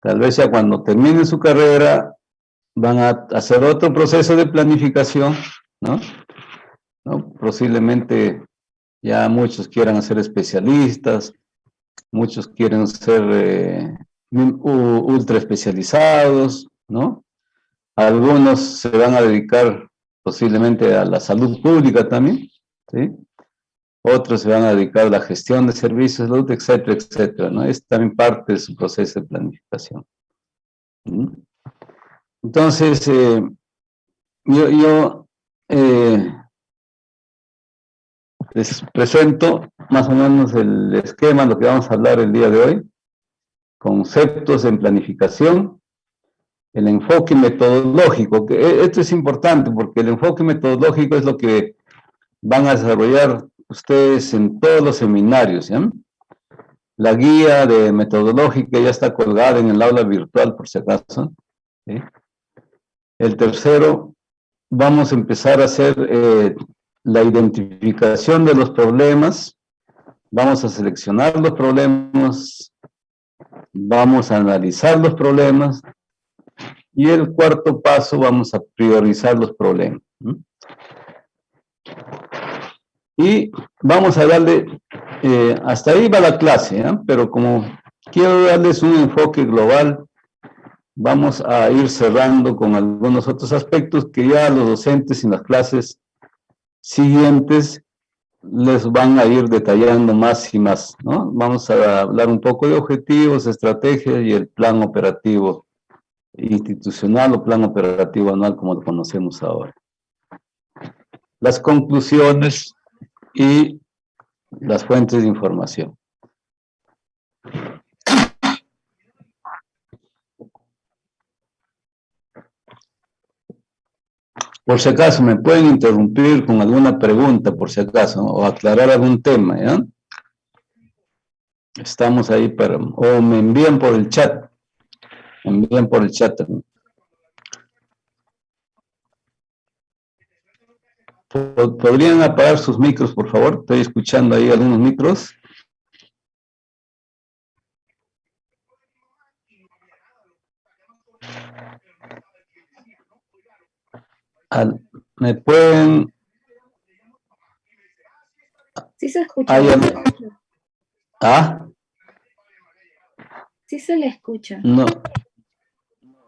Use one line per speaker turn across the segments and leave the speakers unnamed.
Tal vez ya cuando terminen su carrera van a hacer otro proceso de planificación, ¿no? Posiblemente ya muchos quieran ser especialistas, muchos quieren ser ultra especializados, ¿no? Algunos se van a dedicar posiblemente a la salud pública también, ¿sí? Otros se van a dedicar a la gestión de servicios de salud, etcétera, etcétera, ¿no? Es también parte de su proceso de planificación. ¿Mm? Entonces, yo les presento más o menos el esquema, lo que vamos a hablar el día de hoy, conceptos en planificación, el enfoque metodológico, que esto es importante porque el enfoque metodológico es lo que van a desarrollar ustedes en todos los seminarios, ¿ya? La guía de metodológica ya está colgada en el aula virtual, por si acaso, ¿sí? El tercero, vamos a empezar a hacer la identificación de los problemas, vamos a seleccionar los problemas, vamos a analizar los problemas, y el cuarto paso, vamos a priorizar los problemas. Y vamos a darle, hasta ahí va la clase, ¿eh? Pero como quiero darles un enfoque global, vamos a ir cerrando con algunos otros aspectos que ya los docentes en las clases siguientes les van a ir detallando más y más, ¿no? Vamos a hablar un poco de objetivos, estrategias y el plan operativo institucional o plan operativo anual como lo conocemos ahora. Las conclusiones y las fuentes de información. Por si acaso, me pueden interrumpir con alguna pregunta, por si acaso, ¿no? O aclarar algún tema, ¿ya? Estamos ahí para... O me envían por el chat. Me envían por el chat también. ¿Podrían apagar sus micros, por favor? Estoy escuchando ahí algunos micros. ¿Me pueden...?
Sí se escucha.
¿Ah?
Sí se le escucha.
No.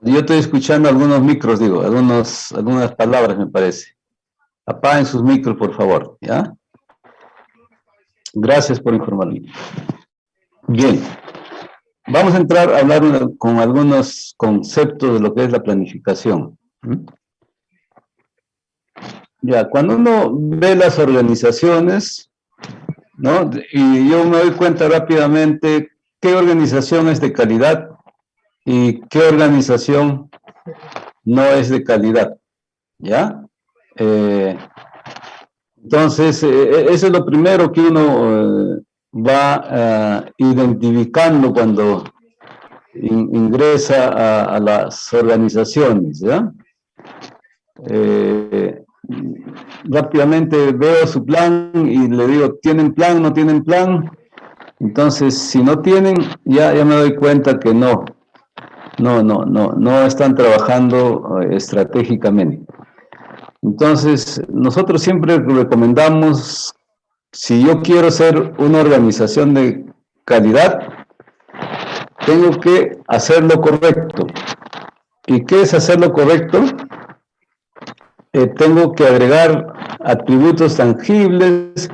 Yo estoy escuchando algunos micros, digo, algunas palabras, me parece. Apaguen sus micros, por favor, ¿ya? Gracias por informarme. Bien. Vamos a entrar a hablar con algunos conceptos de lo que es la planificación. Ya, cuando uno ve las organizaciones, ¿no? Y yo me doy cuenta rápidamente qué organización es de calidad y qué organización no es de calidad, ¿ya? Entonces, eso es lo primero que uno va identificando cuando ingresa a las organizaciones, ¿ya? Rápidamente veo su plan y le digo, ¿tienen plan? ¿No tienen plan? Entonces, si no tienen, ya me doy cuenta que no están trabajando estratégicamente. Entonces, nosotros siempre recomendamos, si yo quiero ser una organización de calidad, tengo que hacer lo correcto. ¿Y qué es hacer lo correcto? Tengo que agregar atributos tangibles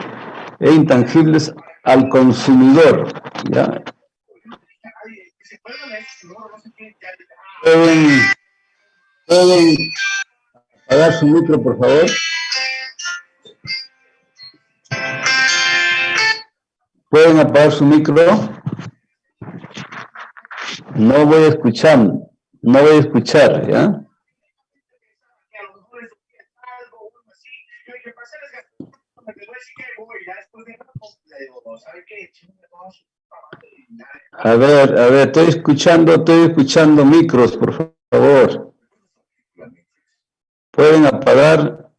e intangibles al consumidor, ¿ya? ¿Pueden apagar su micro, por favor? ¿Pueden apagar su micro? No voy a escuchar, ¿ya? A ver, estoy escuchando micros, por favor. ¿Pueden apagar?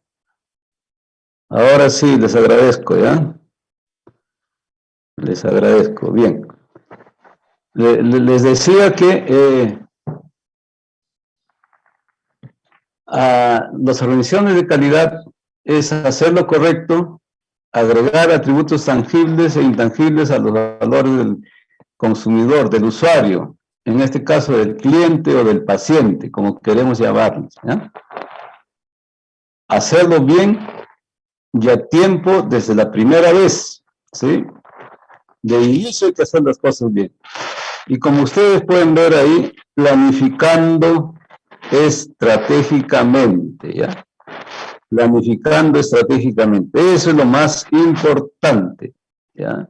Ahora sí, les agradezco, ¿ya? Les agradezco, bien. Les decía que las organizaciones de calidad es hacer lo correcto, agregar atributos tangibles e intangibles a los valores del consumidor, del usuario, en este caso del cliente o del paciente, como queremos llamarlos, ¿ya? Hacerlo bien y a tiempo desde la primera vez, ¿sí? De inicio hay que hacer las cosas bien. Y como ustedes pueden ver ahí, planificando estratégicamente, ¿ya? Planificando estratégicamente. Eso es lo más importante, ¿ya?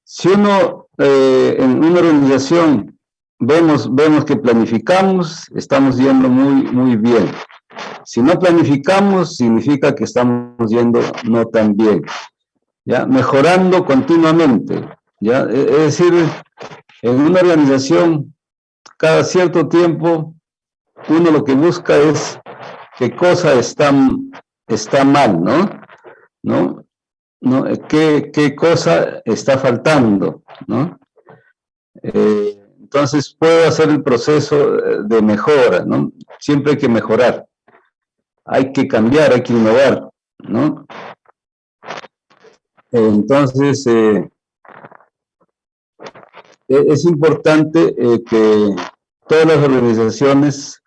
Si uno en una organización vemos que planificamos, estamos yendo muy bien. Si no planificamos, significa que estamos yendo no tan bien, ¿ya? Mejorando continuamente, ¿ya? Es decir, en una organización, cada cierto tiempo, uno lo que busca es qué cosa está mal, ¿no? ¿Qué cosa está faltando, ¿no? Entonces puedo hacer el proceso de mejora, ¿no? Siempre hay que mejorar, hay que cambiar, hay que innovar, ¿no? Entonces es importante que todas las organizaciones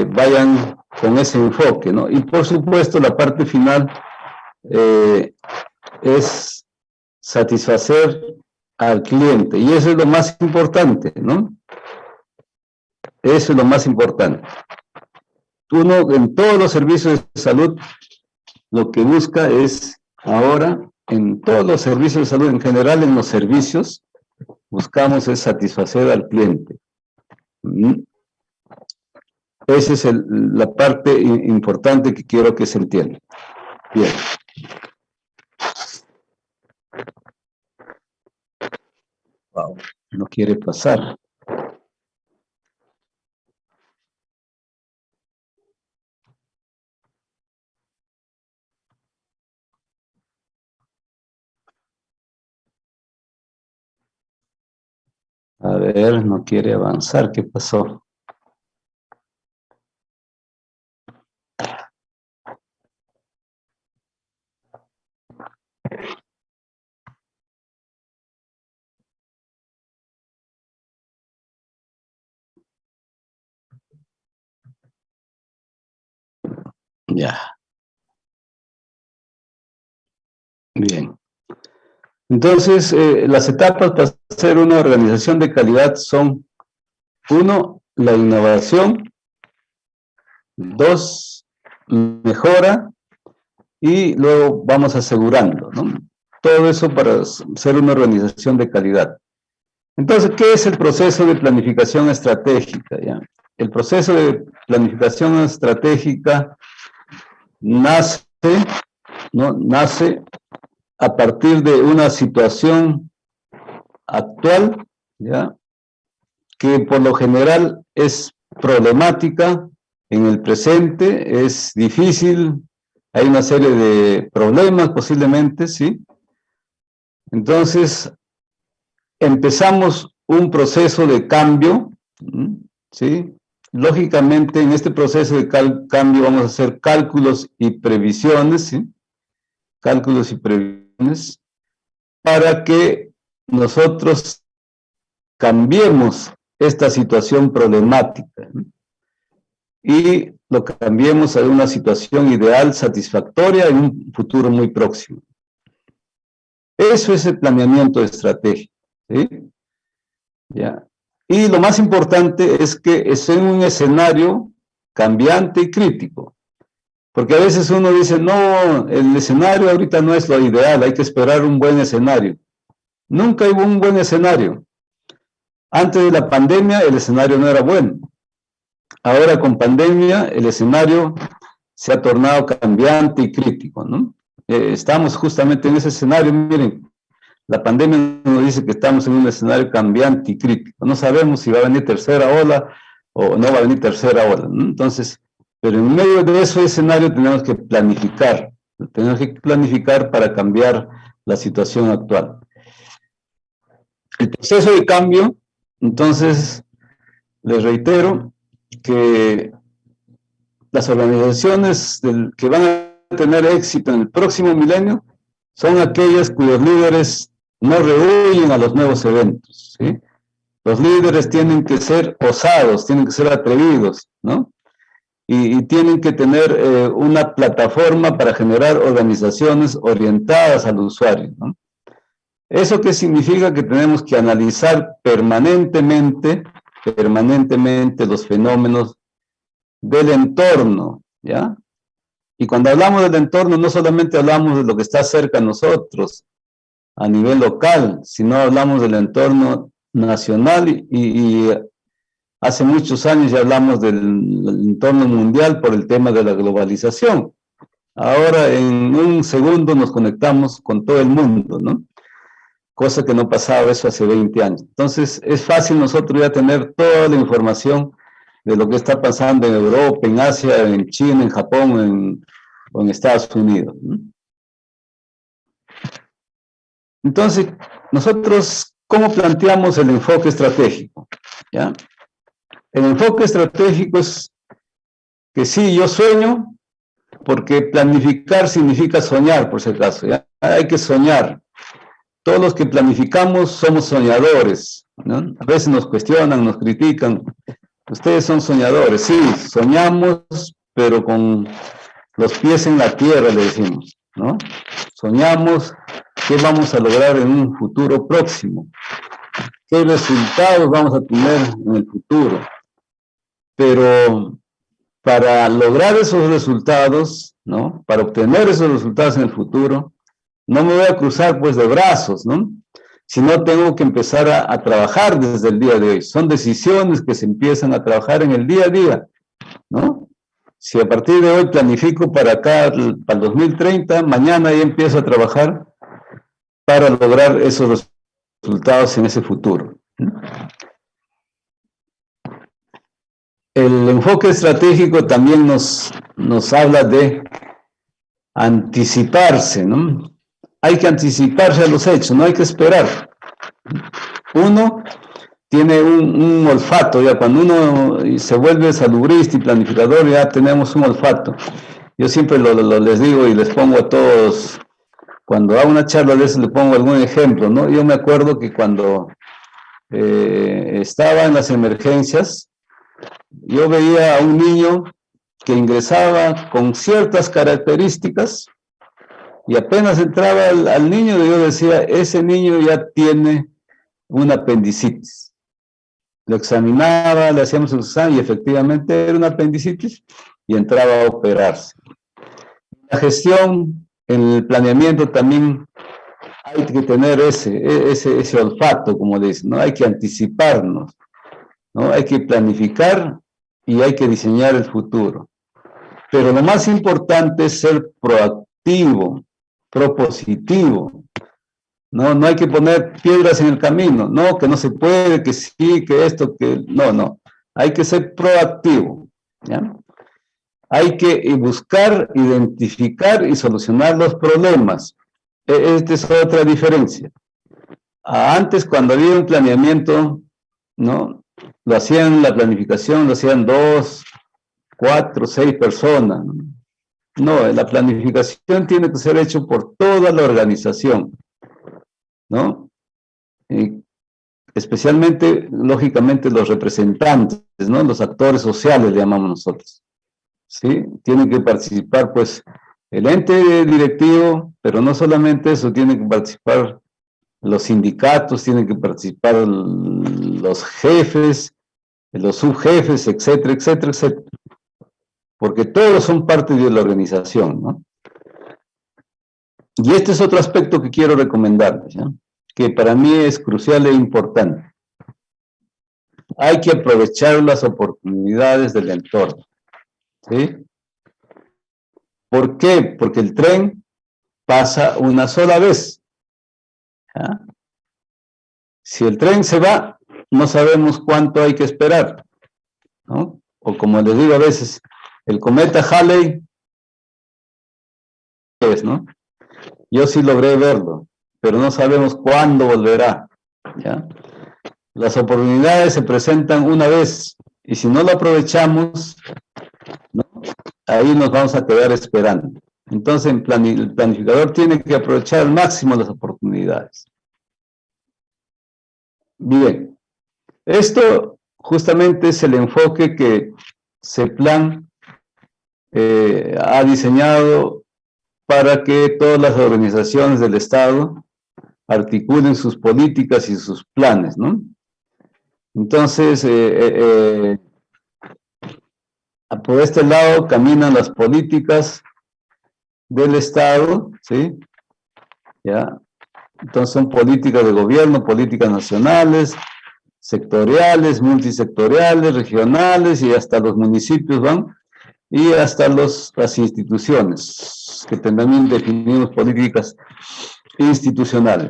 vayan con ese enfoque, ¿no? Y por supuesto la parte final es satisfacer al cliente, y eso es lo más importante, ¿no? Eso es lo más importante. Uno en todos los servicios de salud lo que busca es ahora, en todos los servicios de salud, en general en los servicios, buscamos es satisfacer al cliente. Esa es la parte importante que quiero que se entienda. Bien. Wow, no quiere pasar. A ver, no quiere avanzar. ¿Qué pasó? Ya. Bien. Entonces, las etapas para ser una organización de calidad son: 1, la innovación; 2, mejora; y luego vamos asegurando, ¿no? Todo eso para ser una organización de calidad. Entonces, ¿qué es el proceso de planificación estratégica, ya? El proceso de planificación estratégica nace, ¿no? Nace a partir de una situación actual, ¿ya? Que por lo general es problemática en el presente, es difícil, hay una serie de problemas posiblemente, ¿sí? Entonces, empezamos un proceso de cambio, ¿sí? Lógicamente, en este proceso de cambio vamos a hacer cálculos y previsiones, ¿sí? Cálculos y previsiones, para que nosotros cambiemos esta situación problemática, ¿no? Y lo cambiemos a una situación ideal, satisfactoria en un futuro muy próximo. Eso es el planeamiento estratégico, ¿sí? ¿Ya? Y lo más importante es que es en un escenario cambiante y crítico. Porque a veces uno dice, no, el escenario ahorita no es lo ideal, hay que esperar un buen escenario. Nunca hubo un buen escenario. Antes de la pandemia el escenario no era bueno. Ahora con pandemia el escenario se ha tornado cambiante y crítico, ¿no? Estamos justamente en ese escenario. Miren, la pandemia nos dice que estamos en un escenario cambiante y crítico. No sabemos si va a venir tercera ola o no va a venir tercera ola, ¿no? Entonces, pero en medio de ese escenario tenemos que planificar. Tenemos que planificar para cambiar la situación actual. El proceso de cambio, entonces, les reitero que las organizaciones que van a tener éxito en el próximo milenio son aquellas cuyos líderes no rehuyen a los nuevos eventos, ¿sí? Los líderes tienen que ser osados, tienen que ser atrevidos, ¿no? Y tienen que tener una plataforma para generar organizaciones orientadas al usuario, ¿no? ¿Eso qué significa? Que tenemos que analizar permanentemente los fenómenos del entorno, ¿ya? Y cuando hablamos del entorno, no solamente hablamos de lo que está cerca de nosotros, a nivel local, sino hablamos del entorno nacional y hace muchos años ya hablamos del entorno mundial por el tema de la globalización. Ahora en un segundo nos conectamos con todo el mundo, ¿no? Cosa que no pasaba eso hace 20 años. Entonces es fácil nosotros ya tener toda la información de lo que está pasando en Europa, en Asia, en China, en Japón, o en Estados Unidos, ¿no? Entonces, nosotros, ¿cómo planteamos el enfoque estratégico? ¿Ya? El enfoque estratégico es que sí, yo sueño, porque planificar significa soñar, por si acaso, ¿ya? Hay que soñar. Todos los que planificamos somos soñadores, ¿no? A veces nos cuestionan, nos critican. Ustedes son soñadores, sí, soñamos, pero con los pies en la tierra, le decimos, ¿no? Soñamos qué vamos a lograr en un futuro próximo, qué resultados vamos a tener en el futuro. Pero para lograr esos resultados, ¿no? Para obtener esos resultados en el futuro, no me voy a cruzar pues de brazos, ¿no? Sino tengo que empezar a trabajar desde el día de hoy. Son decisiones que se empiezan a trabajar en el día a día, ¿no? Si a partir de hoy planifico para acá, para el 2030, mañana ya empiezo a trabajar para lograr esos resultados en ese futuro. El enfoque estratégico también nos habla de anticiparse, ¿no? Hay que anticiparse a los hechos, no hay que esperar. Uno tiene un olfato, ya cuando uno se vuelve salubrista y planificador, ya tenemos un olfato. Yo siempre les digo y les pongo a todos, cuando hago una charla de eso, les pongo algún ejemplo, ¿no? Yo me acuerdo que cuando estaba en las emergencias, yo veía a un niño que ingresaba con ciertas características y apenas entraba al niño, yo decía, ese niño ya tiene una apendicitis. Lo examinaba, le hacíamos un examen y efectivamente era una apendicitis y entraba a operarse. La gestión, en el planeamiento también hay que tener ese olfato, como dicen, ¿no? Hay que anticiparnos, ¿no? Hay que planificar y hay que diseñar el futuro. Pero lo más importante es ser proactivo, propositivo. No hay que poner piedras en el camino, no, que no se puede, que sí, que esto, que... No. Hay que ser proactivo, ¿ya? Hay que buscar, identificar y solucionar los problemas. Esta es otra diferencia. Antes, cuando había un planeamiento, ¿no? Lo hacían, la planificación, lo hacían 2, 4, 6 personas. No, la planificación tiene que ser hecha por toda la organización, ¿no? Especialmente, lógicamente, los representantes, ¿no? Los actores sociales, le llamamos nosotros, ¿sí? Tienen que participar, pues, el ente directivo, pero no solamente eso, tienen que participar los sindicatos, tienen que participar los jefes, los subjefes, etcétera, etcétera, etcétera. Porque todos son parte de la organización, ¿no? Y este es otro aspecto que quiero recomendarles, ¿no? Que para mí es crucial e importante. Hay que aprovechar las oportunidades del entorno, ¿sí? ¿Por qué? Porque el tren pasa una sola vez, ¿ya? Si el tren se va, no sabemos cuánto hay que esperar, ¿no? O como les digo a veces, el cometa Halley, ¿no? Yo sí logré verlo, pero no sabemos cuándo volverá. ¿ya? Las oportunidades se presentan una vez, y si no lo aprovechamos, ¿no?, ahí nos vamos a quedar esperando. Entonces, el planificador tiene que aprovechar al máximo las oportunidades. Bien, esto justamente es el enfoque que CEPLAN ha diseñado para que todas las organizaciones del Estado articulen sus políticas y sus planes, ¿no? Entonces, por este lado caminan las políticas del Estado, ¿sí? ¿Ya? Entonces son políticas de gobierno, políticas nacionales, sectoriales, multisectoriales, regionales, y hasta los municipios van, y hasta las instituciones, que también definimos políticas institucionales.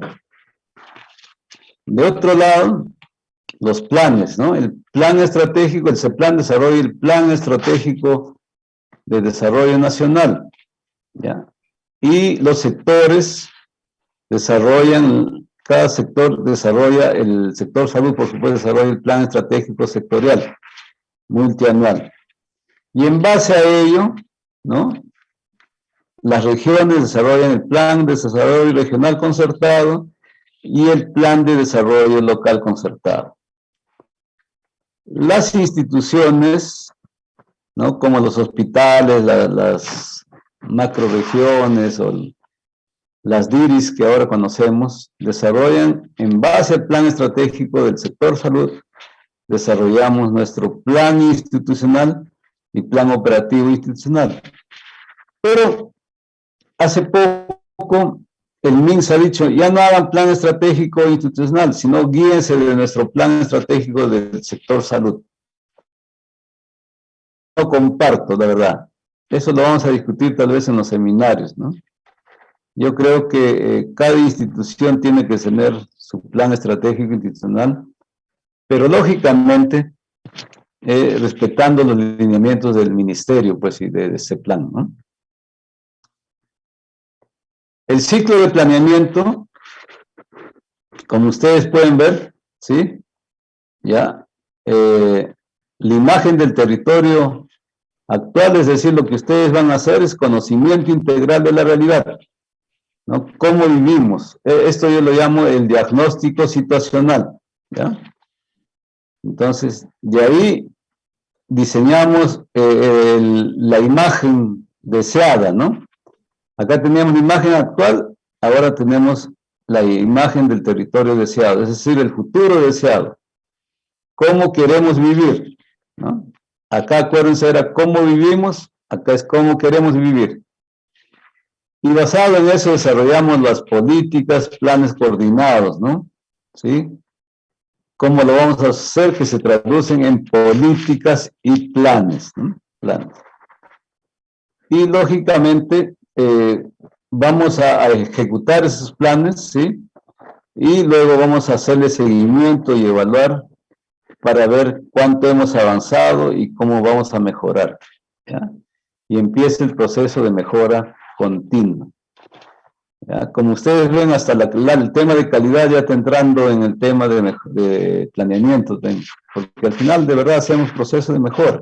De otro lado, los planes, ¿no? El plan estratégico, el CEPLAN desarrolla el plan estratégico de desarrollo nacional, ¿ya? Y los sectores desarrollan, cada sector desarrolla, el sector salud, por supuesto, desarrolla el plan estratégico sectorial, multianual. Y en base a ello, ¿no?, las regiones desarrollan el plan de desarrollo regional concertado y el plan de desarrollo local concertado. Las instituciones, ¿no?, como los hospitales, las macroregiones o las DIRIS que ahora conocemos, desarrollan en base al plan estratégico del sector salud, desarrollamos nuestro plan institucional y plan operativo institucional. Pero hace poco el MINSA ha dicho, ya no hagan plan estratégico institucional, sino guíense de nuestro plan estratégico del sector salud. No comparto, la verdad. Eso lo vamos a discutir tal vez en los seminarios, ¿no? Yo creo que cada institución tiene que tener su plan estratégico institucional, pero lógicamente respetando los lineamientos del ministerio, pues, y de ese plan, ¿no? El ciclo de planeamiento, como ustedes pueden ver, ¿sí? Ya, la imagen del territorio actual, es decir, lo que ustedes van a hacer es conocimiento integral de la realidad, ¿no? ¿Cómo vivimos? Esto yo lo llamo el diagnóstico situacional, ¿ya? Entonces, de ahí diseñamos la imagen deseada, ¿no? Acá teníamos la imagen actual, ahora tenemos la imagen del territorio deseado, es decir, el futuro deseado. ¿Cómo queremos vivir?, ¿no? Acá, acuérdense, era cómo vivimos, acá es cómo queremos vivir. Y basado en eso desarrollamos las políticas, planes coordinados, ¿no? ¿Sí? ¿Cómo lo vamos a hacer? Que se traducen en políticas y planes, ¿no? Planes. Y lógicamente vamos a ejecutar esos planes, ¿sí? Y luego vamos a hacerle seguimiento y evaluar para ver cuánto hemos avanzado y cómo vamos a mejorar, ¿ya? Y empieza el proceso de mejora continua, ¿ya? Como ustedes ven, hasta el tema de calidad ya está entrando en el tema de planeamiento, porque al final de verdad hacemos proceso de mejora.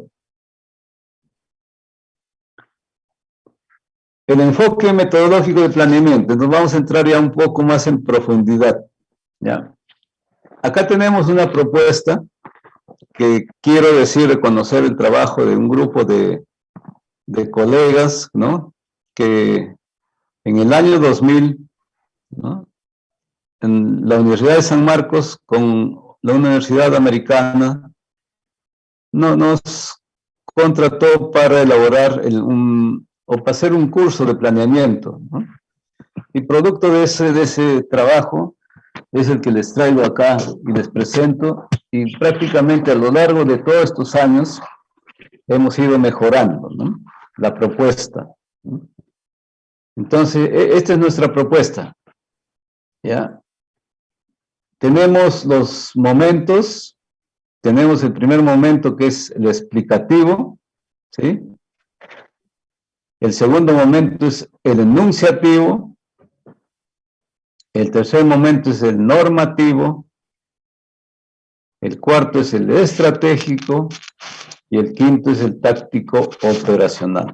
El enfoque metodológico de planeamiento, nos vamos a entrar ya un poco más en profundidad, ¿ya? Acá tenemos una propuesta que quiero decir, reconocer el trabajo de un grupo de colegas, ¿no?, que en el año 2000, ¿no?, en la Universidad de San Marcos con la Universidad Americana nos contrató para elaborar o para hacer un curso de planeamiento, ¿no? Y producto de ese trabajo es el que les traigo acá y les presento, y prácticamente a lo largo de todos estos años hemos ido mejorando, ¿no?, la propuesta, ¿no? Entonces, esta es nuestra propuesta, ¿ya? Tenemos los momentos, tenemos el primer momento que es el explicativo, ¿sí? El segundo momento es el enunciativo, el tercer momento es el normativo, el cuarto es el estratégico y el quinto es el táctico operacional,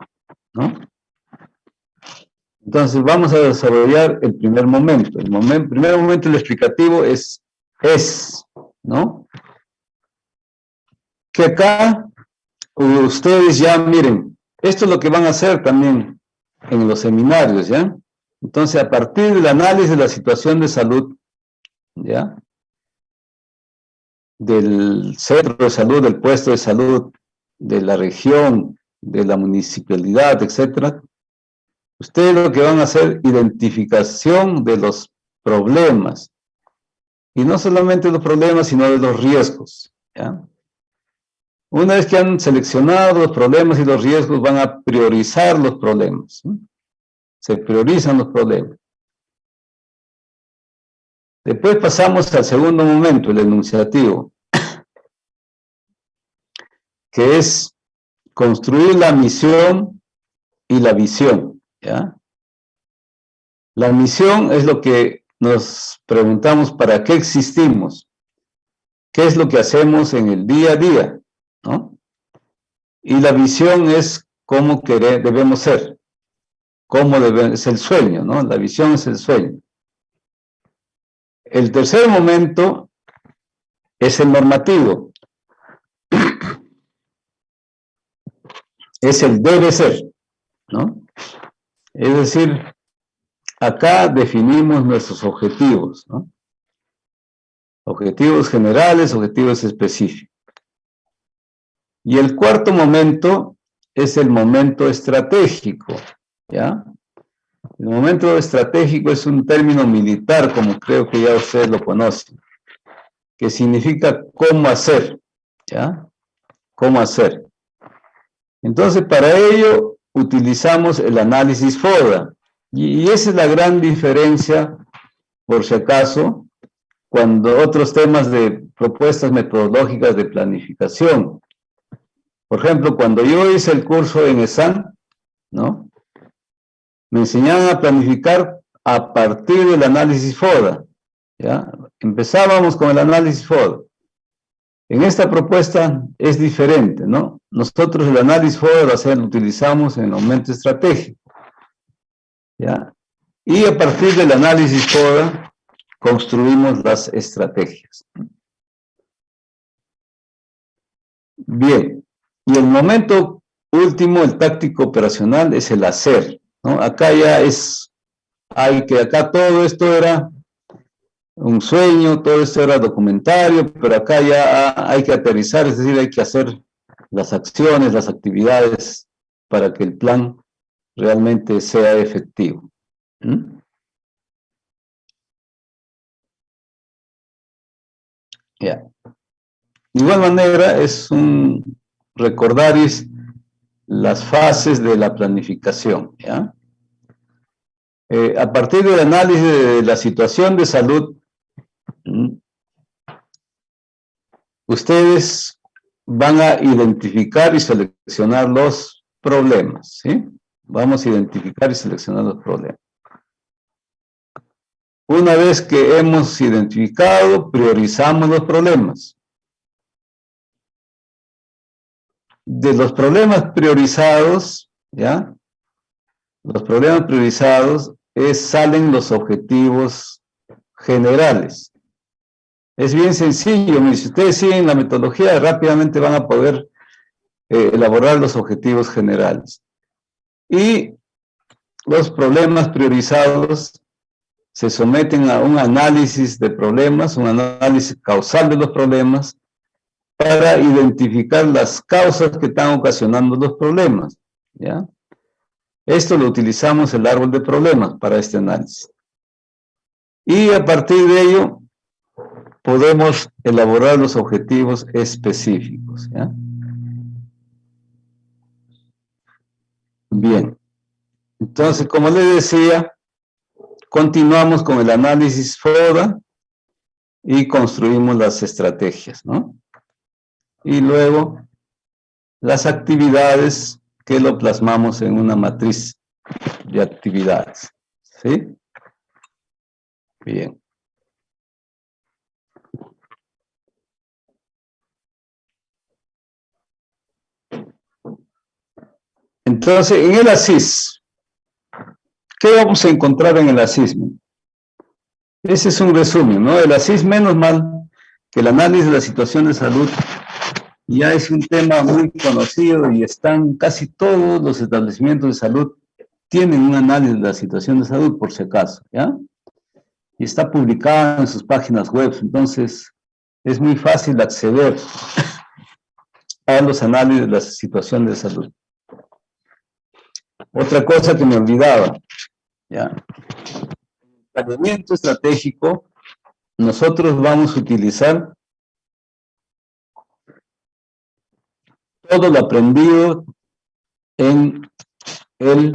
¿no? Entonces vamos a desarrollar el primer momento. El primer momento, el explicativo es, ¿no? Que acá ustedes ya miren, esto es lo que van a hacer también en los seminarios, ¿ya? Entonces, a partir del análisis de la situación de salud, ¿ya? Del centro de salud, del puesto de salud, de la región, de la municipalidad, etcétera, ustedes lo que van a hacer, identificación de los problemas. Y no solamente los problemas, sino de los riesgos, ¿ya? Una vez que han seleccionado los problemas y los riesgos, van a priorizar los problemas, ¿sí? Se priorizan los problemas. Después pasamos al segundo momento, el enunciativo, que es construir la misión y la visión, ¿ya? La misión es lo que nos preguntamos, ¿para qué existimos? ¿Qué es lo que hacemos en el día a día? ¿No? Y la visión es cómo debemos ser, es el sueño, ¿no? La visión es el sueño. El tercer momento es el normativo, es el debe ser, ¿no? Es decir, acá definimos nuestros objetivos, ¿no? Objetivos generales, objetivos específicos. Y el cuarto momento es el momento estratégico, ¿ya? El momento estratégico es un término militar, como creo que ya ustedes lo conocen, que significa cómo hacer, ¿ya? Cómo hacer. Entonces, para ello utilizamos el análisis FODA. Y esa es la gran diferencia, por si acaso, cuando otros temas de propuestas metodológicas de planificación. Por ejemplo, cuando yo hice el curso en ESAN, ¿no? Me enseñaban a planificar a partir del análisis FODA, ¿ya? Empezábamos con el análisis FODA. En esta propuesta es diferente, ¿no? Nosotros el análisis FODA lo utilizamos en el momento estratégico, ¿ya? Y a partir del análisis FODA construimos las estrategias. Bien, y el momento último, el táctico operacional, es el hacer, ¿no? Acá ya acá todo esto era un sueño, todo esto era documentario, pero acá ya hay que aterrizar, es decir, hay que hacer las acciones, las actividades para que el plan realmente sea efectivo. ¿Mm? Ya. De igual manera, es un recordar las fases de la planificación, ¿ya? A partir del análisis de la situación de salud, ustedes van a identificar y seleccionar los problemas, ¿sí? Vamos a identificar y seleccionar los problemas. Una vez que hemos identificado, priorizamos los problemas. De los problemas priorizados, ¿ya? Los problemas priorizados salen los objetivos generales. Es bien sencillo, si ustedes siguen la metodología, rápidamente van a poder elaborar los objetivos generales. Y los problemas priorizados se someten a un análisis de problemas, un análisis causal de los problemas, para identificar las causas que están ocasionando los problemas, ¿ya? Esto lo utilizamos el árbol de problemas para este análisis. Y a partir de ello, podemos elaborar los objetivos específicos, ¿ya? Bien. Entonces, como les decía, continuamos con el análisis FODA y construimos las estrategias, ¿no? Y luego las actividades que lo plasmamos en una matriz de actividades, ¿sí? Bien. Entonces, en el ASIS, ¿qué vamos a encontrar en el ASIS? Ese es un resumen, ¿no? El ASIS, menos mal que el análisis de la situación de salud ya es un tema muy conocido y están casi todos los establecimientos de salud tienen un análisis de la situación de salud, por si acaso, ¿ya? Y está publicado en sus páginas web, entonces es muy fácil acceder a los análisis de la situación de salud. Otra cosa que me olvidaba, ¿ya? El planeamiento estratégico, nosotros vamos a utilizar todo lo aprendido en el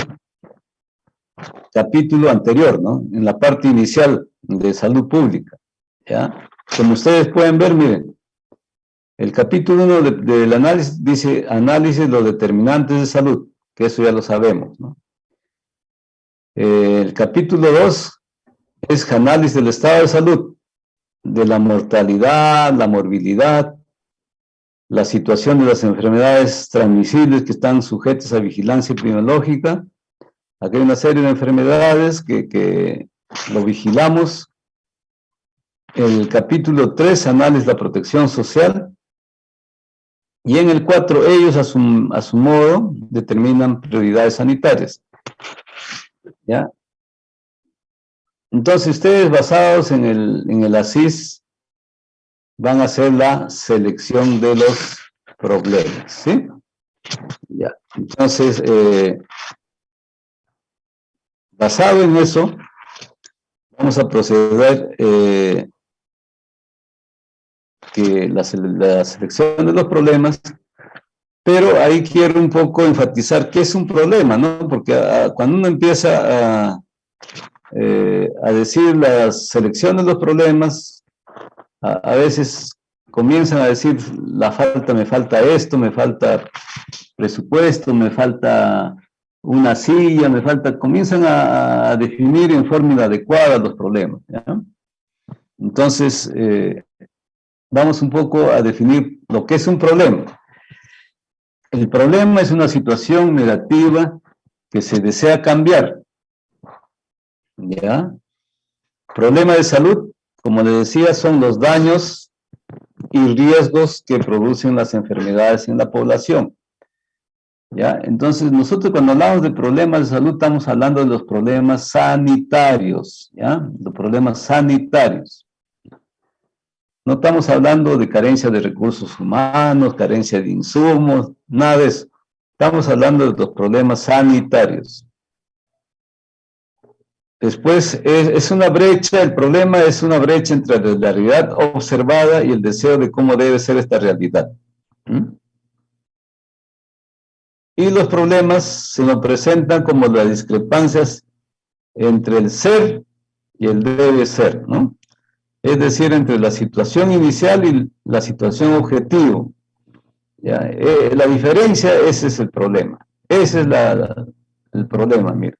capítulo anterior, ¿no? En la parte inicial de salud pública, ¿ya? Como ustedes pueden ver, miren, el capítulo 1 del análisis dice análisis de los determinantes de salud, que eso ya lo sabemos, ¿no? El capítulo 2 es análisis del estado de salud, de la mortalidad, la morbilidad, la situación de las enfermedades transmisibles que están sujetas a vigilancia epidemiológica. Aquí hay una serie de enfermedades que lo vigilamos. El capítulo 3, análisis de la protección social. Y en el 4, ellos a su modo determinan prioridades sanitarias. ¿Ya? Entonces ustedes, basados en el ASIS, van a hacer la selección de los problemas, ¿sí? Ya. Entonces, basado en eso, vamos a proceder que la selección de los problemas, pero ahí quiero un poco enfatizar qué es un problema, ¿no? Porque cuando uno empieza a decir la selección de los problemas, a veces comienzan a decir me falta esto, me falta presupuesto, me falta una silla, comienzan a definir en forma adecuada los problemas, ¿ya? Entonces, vamos un poco a definir lo que es un problema. El problema es una situación negativa que se desea cambiar, ¿ya? Problema de salud, como les decía, son los daños y riesgos que producen las enfermedades en la población, ¿ya? Entonces, nosotros cuando hablamos de problemas de salud, estamos hablando de los problemas sanitarios, ¿ya? Los problemas sanitarios. No estamos hablando de carencia de recursos humanos, carencia de insumos, nada de eso. Estamos hablando de los problemas sanitarios. Después, es una brecha, el problema es una brecha entre la realidad observada y el deseo de cómo debe ser esta realidad. Y los problemas se nos presentan como las discrepancias entre el ser y el debe ser, ¿no? Es decir, entre la situación inicial y la situación objetivo. ¿Ya? La diferencia, ese es el problema. Ese es el problema, mira.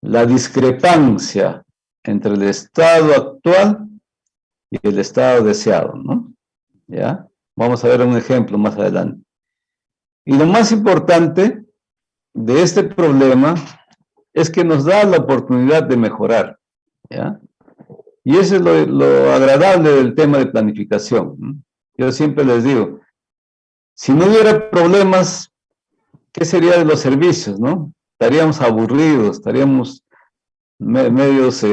La discrepancia entre el estado actual y el estado deseado, ¿no? ¿Ya? Vamos a ver un ejemplo más adelante. Y lo más importante de este problema es que nos da la oportunidad de mejorar, ¿ya? Y eso es lo agradable del tema de planificación, ¿no? Yo siempre les digo, si no hubiera problemas, ¿qué sería de los servicios, no? Estaríamos aburridos, estaríamos medios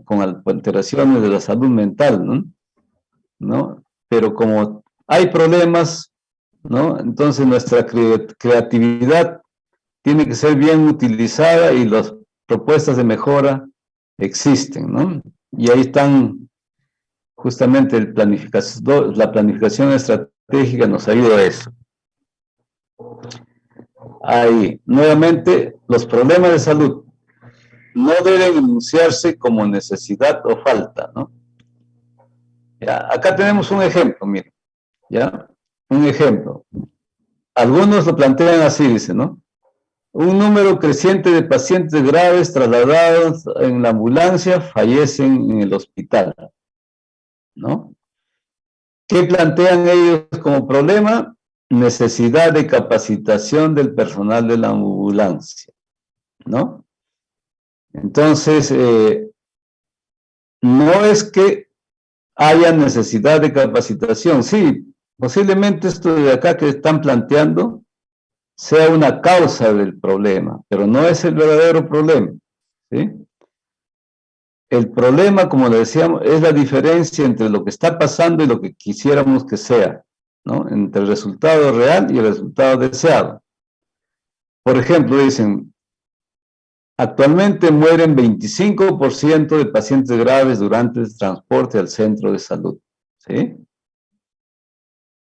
con alteraciones de la salud mental, ¿no? Pero como hay problemas, ¿no? Entonces nuestra creatividad tiene que ser bien utilizada y las propuestas de mejora existen, ¿no? Y ahí están justamente la planificación estratégica nos ayuda a eso. Ahí, nuevamente, los problemas de salud no deben enunciarse como necesidad o falta, ¿no? Ya, acá tenemos un ejemplo, miren, ¿ya? Un ejemplo. Algunos lo plantean así, dicen, ¿no? Un número creciente de pacientes graves trasladados en la ambulancia fallecen en el hospital, ¿no? ¿Qué plantean ellos como problema? necesidad de capacitación del personal de la ambulancia, ¿no? Entonces, no es que haya necesidad de capacitación. Sí, posiblemente esto de acá que están planteando sea una causa del problema, pero no es el verdadero problema, ¿sí? El problema, como le decíamos, es la diferencia entre lo que está pasando y lo que quisiéramos que sea, ¿no? Entre el resultado real y el resultado deseado. Por ejemplo, dicen, actualmente mueren 25% de pacientes graves durante el transporte al centro de salud, ¿sí?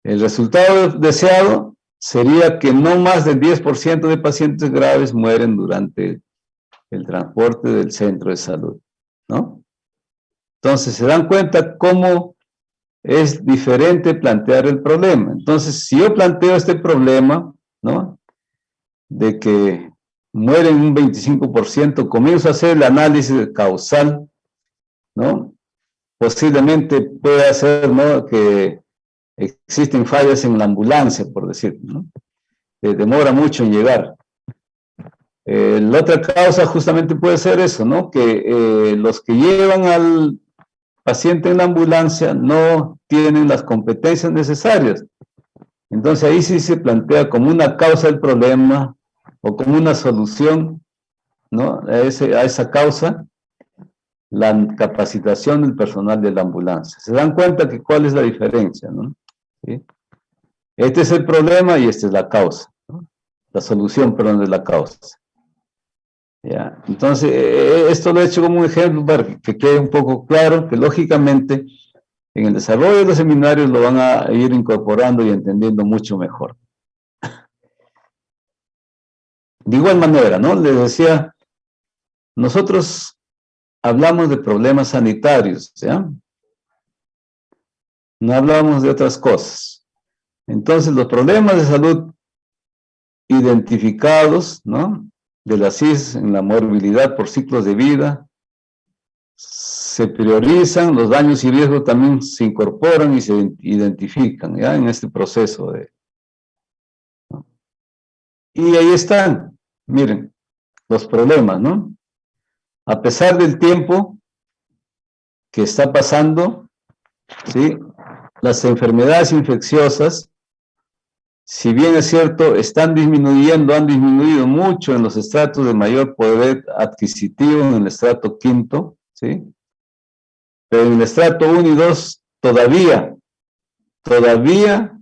El resultado deseado sería que no más del 10% de pacientes graves mueren durante el transporte del centro de salud, ¿no? Entonces, se dan cuenta cómo es diferente plantear el problema. Entonces, si yo planteo este problema, ¿no? De que mueren un 25%, comienzo a hacer el análisis causal, ¿no? Posiblemente pueda ser, ¿no?, que existen fallas en la ambulancia, por decir, ¿no? Demora mucho en llegar. La otra causa justamente puede ser eso, ¿no? Que los que llevan al paciente en la ambulancia no tienen las competencias necesarias. Entonces ahí sí se plantea como una causa del problema o como una solución, ¿no?, a esa causa, la capacitación del personal de la ambulancia. Se dan cuenta que cuál es la diferencia, ¿no? ¿Sí? Este es el problema y esta es la causa, ¿no? La solución, perdón, de la causa. ¿Ya? Entonces, esto lo he hecho como un ejemplo para que quede un poco claro que lógicamente en el desarrollo de los seminarios lo van a ir incorporando y entendiendo mucho mejor. De igual manera, ¿no? Les decía, nosotros hablamos de problemas sanitarios, ¿ya? No hablamos de otras cosas. Entonces, los problemas de salud identificados, ¿no?, de la CIS en la morbilidad por ciclos de vida, se priorizan, los daños y riesgos también se incorporan y se identifican, ¿ya?, en este proceso ¿no? Y ahí están, miren, los problemas, ¿no? A pesar del tiempo que está pasando, ¿sí?, las enfermedades infecciosas, si bien es cierto, están disminuyendo, han disminuido mucho en los estratos de mayor poder adquisitivo, en el estrato quinto, ¿sí? Pero en el estrato 1 y 2 todavía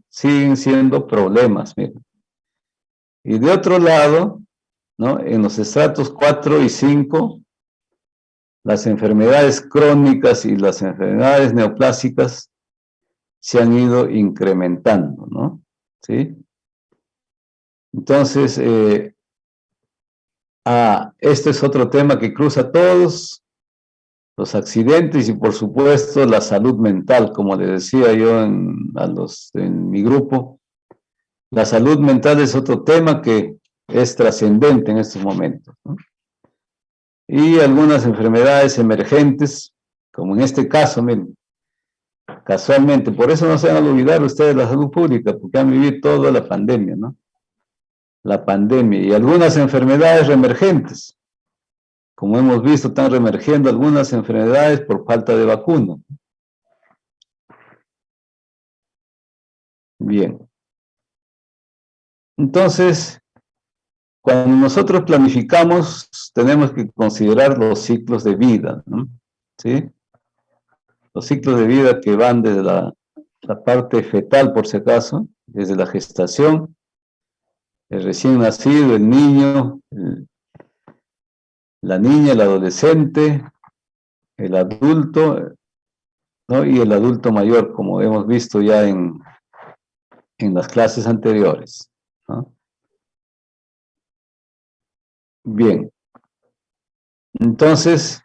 siguen siendo problemas, miren. Y de otro lado, ¿no?, en los estratos 4 y 5, las enfermedades crónicas y las enfermedades neoplásicas se han ido incrementando, ¿no? ¿Sí? Entonces, este es otro tema que cruza todos los accidentes y, por supuesto, la salud mental, como le decía yo en mi grupo. La salud mental es otro tema que es trascendente en estos momentos, ¿no? Y algunas enfermedades emergentes, como en este caso, miren, casualmente, por eso no se van a olvidar ustedes la salud pública, porque han vivido toda la pandemia, ¿no? La pandemia y algunas enfermedades reemergentes. Como hemos visto, están reemergiendo algunas enfermedades por falta de vacuna. Bien. Entonces, cuando nosotros planificamos, tenemos que considerar los ciclos de vida, ¿no? ¿Sí? Los ciclos de vida que van desde la parte fetal, por si acaso, desde la gestación, el recién nacido, el niño, la niña, el adolescente, el adulto, ¿no?, y el adulto mayor, como hemos visto ya en las clases anteriores, ¿no? Bien. Entonces,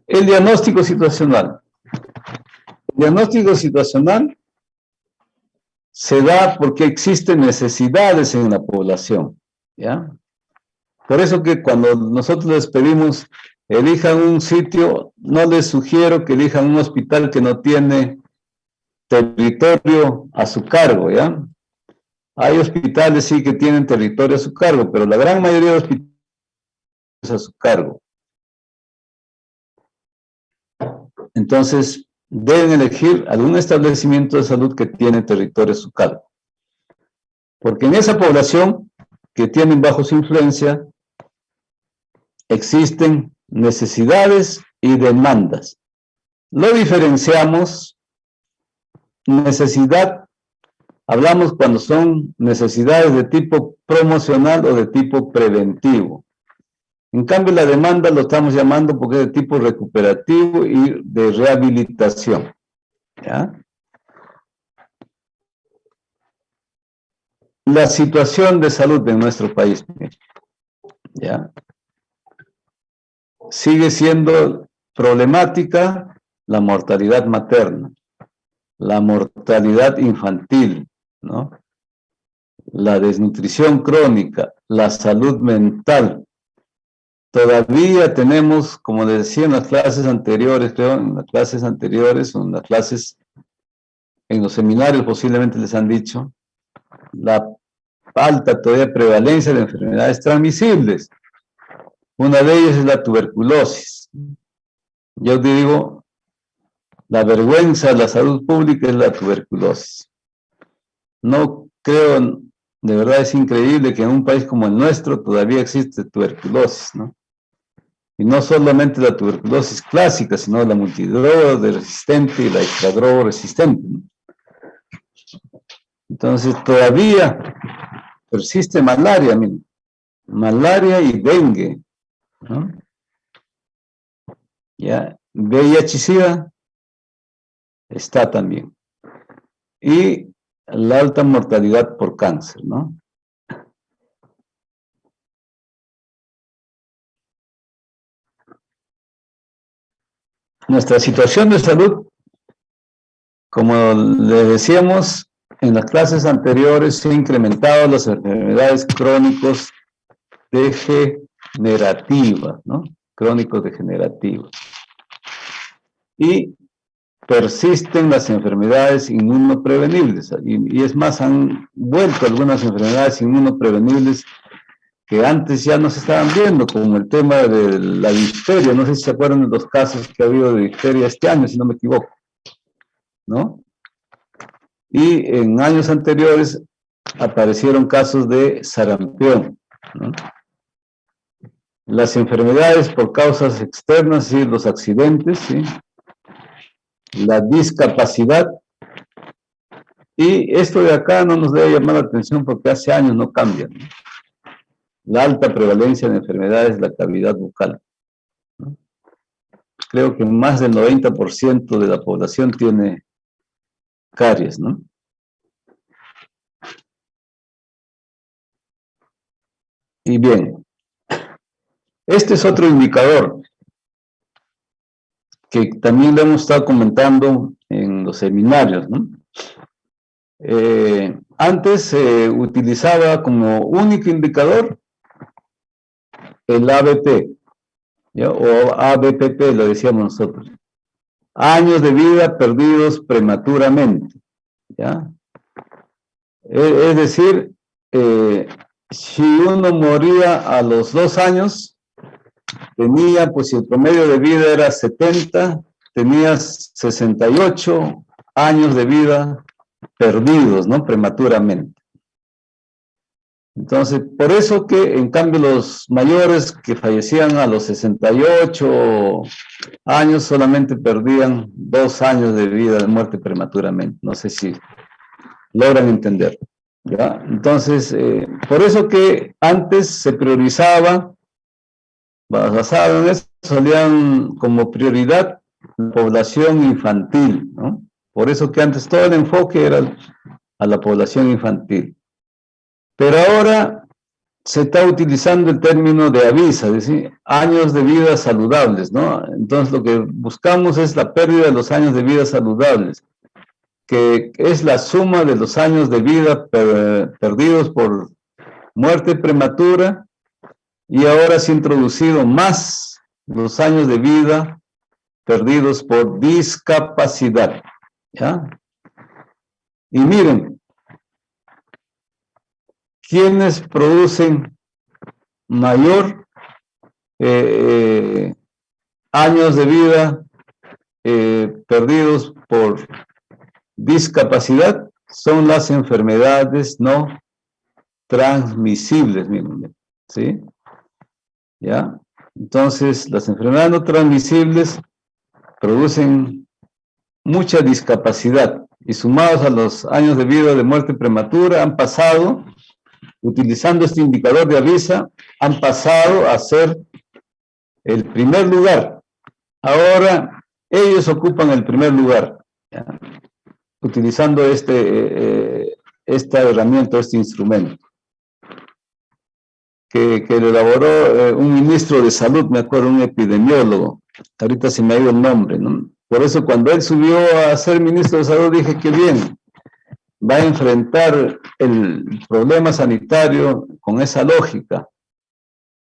el diagnóstico situacional. El diagnóstico situacional se da porque existen necesidades en la población, ¿ya? Por eso que cuando nosotros les pedimos elijan un sitio, no les sugiero que elijan un hospital que no tiene territorio a su cargo, ¿ya? Hay hospitales sí que tienen territorio a su cargo, pero la gran mayoría de hospitales es a su cargo. Entonces, deben elegir algún establecimiento de salud que tiene territorio a su cargo. Porque en esa población que tienen bajo su influencia, existen necesidades y demandas. Lo diferenciamos, necesidad, hablamos cuando son necesidades de tipo promocional o de tipo preventivo. En cambio, la demanda lo estamos llamando porque es de tipo recuperativo y de rehabilitación. ¿Ya? La situación de salud de nuestro país, ¿ya? Sigue siendo problemática la mortalidad materna, la mortalidad infantil, ¿no? La desnutrición crónica, la salud mental. Todavía tenemos, como les decía en las clases anteriores, creo, en las clases anteriores o en las clases, en los seminarios posiblemente les han dicho, la alta todavía prevalencia de enfermedades transmisibles. Una de ellas es la tuberculosis. Yo digo, la vergüenza de la salud pública es la tuberculosis. No creo, de verdad es increíble que en un país como el nuestro todavía existe tuberculosis, ¿no? Y no solamente la tuberculosis clásica, sino la multidroga resistente y la extradroga resistente, ¿no? Entonces todavía persiste malaria, miren, malaria y dengue, ¿no? Ya, VIH-Sida está también. Y la alta mortalidad por cáncer, ¿no? Nuestra situación de salud, como le decíamos en las clases anteriores, se han incrementado las enfermedades crónicos degenerativas, ¿no? Crónicos degenerativos. Y persisten las enfermedades inmunoprevenibles. Y es más, han vuelto algunas enfermedades inmunoprevenibles que antes ya no se estaban viendo, como el tema de la difteria. No sé si se acuerdan de los casos que ha habido de difteria este año, si no me equivoco, ¿no? Y en años anteriores aparecieron casos de sarampión, ¿no? Las enfermedades por causas externas, ¿sí? Los accidentes, ¿sí? La discapacidad. Y esto de acá no nos debe llamar la atención porque hace años no cambia, ¿no? La alta prevalencia de enfermedades de la cavidad bucal, ¿no? Creo que más del 90% de la población tiene caries, ¿no? Y bien, este es otro indicador que también lo hemos estado comentando en los seminarios, ¿no? Antes se utilizaba como único indicador el ABP, ¿ya? O ABPP, lo decíamos nosotros. Años de vida perdidos prematuramente, ¿ya? Es decir, si uno moría a los 2 años, tenía, pues si el promedio de vida era 70, tenías 68 años de vida perdidos, ¿no? Prematuramente. Entonces, por eso que en cambio los mayores que fallecían a los 68 años solamente perdían 2 años de vida de muerte prematuramente. No sé si logran entender, ¿ya? Entonces, por eso que antes se priorizaba, basado en eso, solían como prioridad la población infantil, ¿no? Por eso que antes todo el enfoque era a la población infantil. Pero ahora se está utilizando el término de avisa, es decir, años de vida saludables, ¿no? Entonces lo que buscamos es la pérdida de los años de vida saludables, que es la suma de los años de vida perdidos por muerte prematura, y ahora se ha introducido más los años de vida perdidos por discapacidad, ¿ya? Y miren, ¿quiénes producen mayor años de vida perdidos por discapacidad? Son las enfermedades no transmisibles, ¿sí? ¿Ya? Entonces, las enfermedades no transmisibles producen mucha discapacidad y sumados a los años de vida de muerte prematura han pasado, utilizando este indicador de Avisa, han pasado a ser el primer lugar. Ahora ellos ocupan el primer lugar, ¿ya? Utilizando esta herramienta, este instrumento que lo elaboró un ministro de salud, me acuerdo, un epidemiólogo. Ahorita se me ha ido el nombre, ¿no? Por eso cuando él subió a ser ministro de salud dije que bien, va a enfrentar el problema sanitario con esa lógica.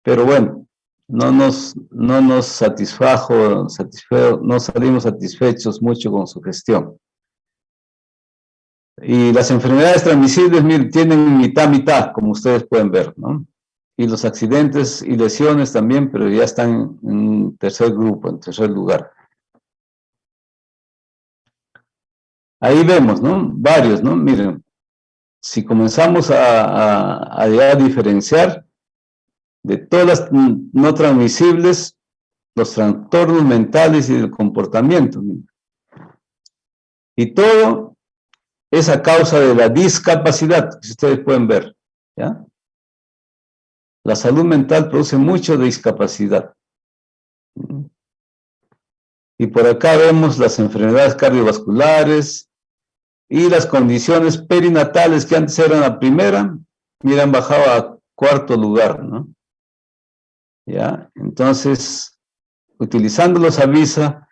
Pero bueno, no nos no salimos satisfechos mucho con su gestión. Y las enfermedades transmisibles, miren, tienen mitad, como ustedes pueden ver, ¿no? Y los accidentes y lesiones también, pero ya están en tercer grupo, en tercer lugar. Ahí vemos, ¿no? Varios, ¿no? Miren, si comenzamos a diferenciar de todas las no transmisibles, los trastornos mentales y del comportamiento, miren. Y todo es a causa de la discapacidad, que ustedes pueden ver, ¿ya? La salud mental produce mucha discapacidad. Y por acá vemos las enfermedades cardiovasculares y las condiciones perinatales que antes eran la primera, mira, han bajado a cuarto lugar, ¿no? ¿Ya? Entonces, utilizando los Avisa,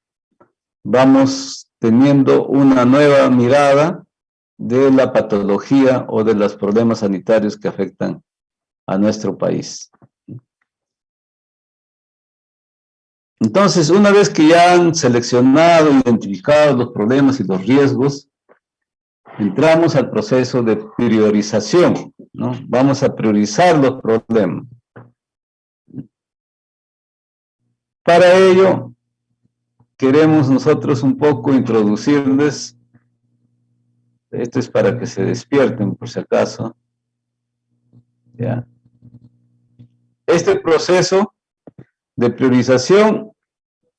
vamos teniendo una nueva mirada de la patología o de los problemas sanitarios que afectan a nuestro país. Entonces, una vez que ya han seleccionado, identificado los problemas y los riesgos, entramos al proceso de priorización, ¿no? Vamos a priorizar los problemas. Para ello, queremos nosotros un poco introducirles, esto es para que se despierten por si acaso, ¿ya? Este proceso de priorización,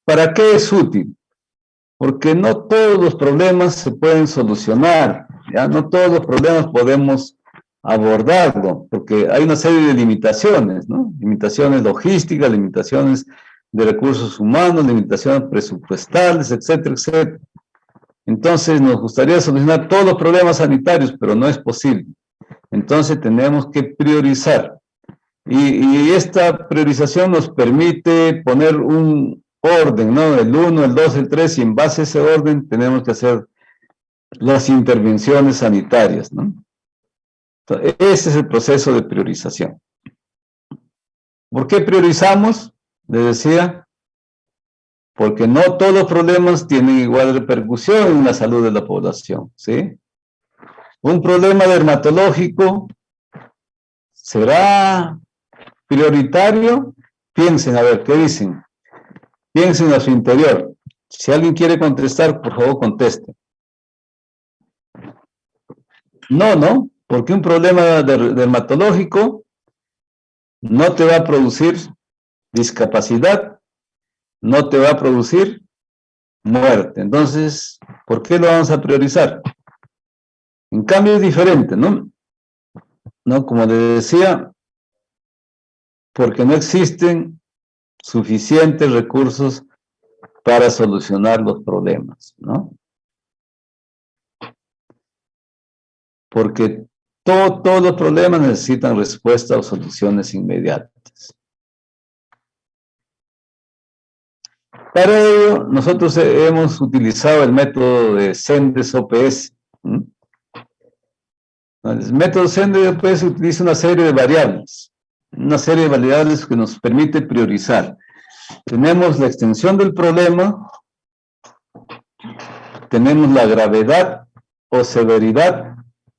¿para qué es útil? Porque no todos los problemas se pueden solucionar, ¿ya? No todos los problemas podemos abordarlo, porque hay una serie de limitaciones, ¿no? Limitaciones logísticas, limitaciones de recursos humanos, limitaciones presupuestales, etcétera, etcétera. Entonces, nos gustaría solucionar todos los problemas sanitarios, pero no es posible. Entonces, tenemos que priorizar. Y esta priorización nos permite poner un orden, ¿no? El 1, el 2, el 3, y en base a ese orden tenemos que hacer las intervenciones sanitarias, ¿no? Entonces, ese es el proceso de priorización. ¿Por qué priorizamos? Les decía, porque no todos los problemas tienen igual repercusión en la salud de la población, ¿sí? Un problema dermatológico será prioritario. Piensen, a ver, ¿qué dicen? Piensen a su interior. Si alguien quiere contestar, por favor, conteste. No, porque un problema dermatológico no te va a producir discapacidad, no te va a producir muerte. Entonces, ¿por qué lo vamos a priorizar? En cambio es diferente, ¿no? Como les decía, porque no existen suficientes recursos para solucionar los problemas, ¿no? Porque todos los problemas necesitan respuesta o soluciones inmediatas. Para ello, nosotros hemos utilizado el método de Sendes-OPS. El método Sendes-OPS utiliza una serie de variables que nos permite priorizar. Tenemos la extensión del problema, tenemos la gravedad o severidad,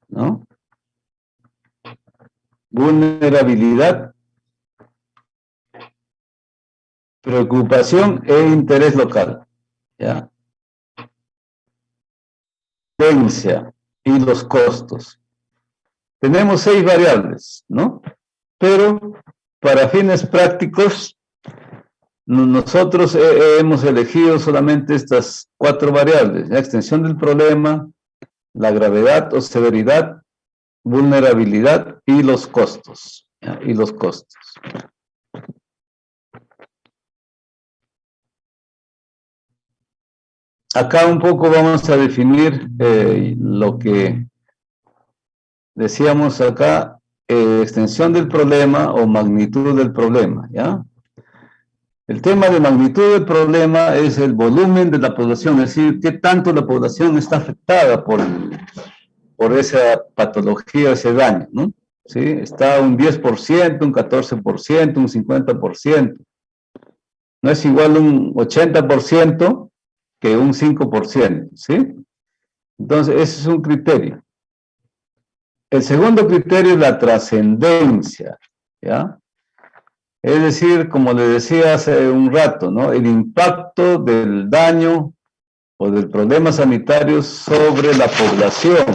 ¿no? vulnerabilidad, preocupación e interés local, ¿ya? Tendencia y los costos. Tenemos 6 variables, ¿no? Pero para fines prácticos, nosotros hemos elegido solamente estas 4 variables: la extensión del problema, la gravedad o severidad, vulnerabilidad y los costos, ¿ya? Y los costos. Acá un poco vamos a definir lo que decíamos acá, extensión del problema o magnitud del problema, ¿ya? El tema de magnitud del problema es el volumen de la población, es decir, qué tanto la población está afectada por esa patología, ese daño, ¿no? ¿Sí? Está un 10%, un 14%, un 50%. No es igual un 80% que un 5%, ¿sí? Entonces, ese es un criterio. El segundo criterio es la trascendencia, ¿ya? Es decir, como le decía hace un rato, ¿no? El impacto del daño o del problema sanitario sobre la población,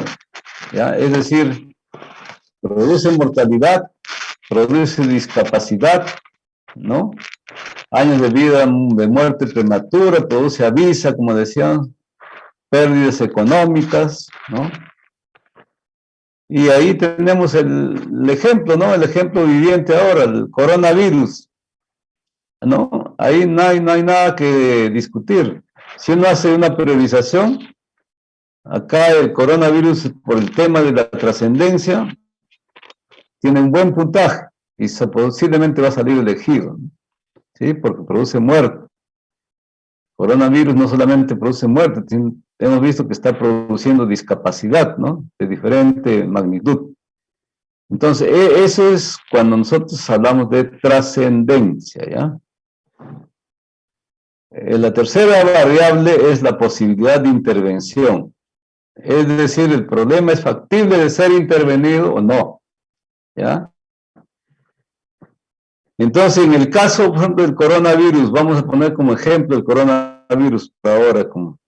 ¿ya? Es decir, produce mortalidad, produce discapacidad, ¿no? Años de vida, de muerte prematura, produce avisa, como decían, pérdidas económicas, ¿no? Y ahí tenemos el ejemplo, ¿no? El ejemplo viviente ahora, el coronavirus, ¿no? Ahí no hay nada que discutir. Si uno hace una priorización, acá el coronavirus, por el tema de la trascendencia, tiene un buen puntaje y posiblemente va a salir elegido, ¿no? ¿Sí? Porque produce muerte. Coronavirus no solamente produce muerte, hemos visto que está produciendo discapacidad, ¿no? De diferente magnitud. Entonces, eso es cuando nosotros hablamos de trascendencia, ¿ya? La tercera variable es la posibilidad de intervención. Es decir, el problema es factible de ser intervenido o no, ¿ya? Entonces, en el caso, por ejemplo, del coronavirus, vamos a poner como ejemplo el coronavirus ahora, como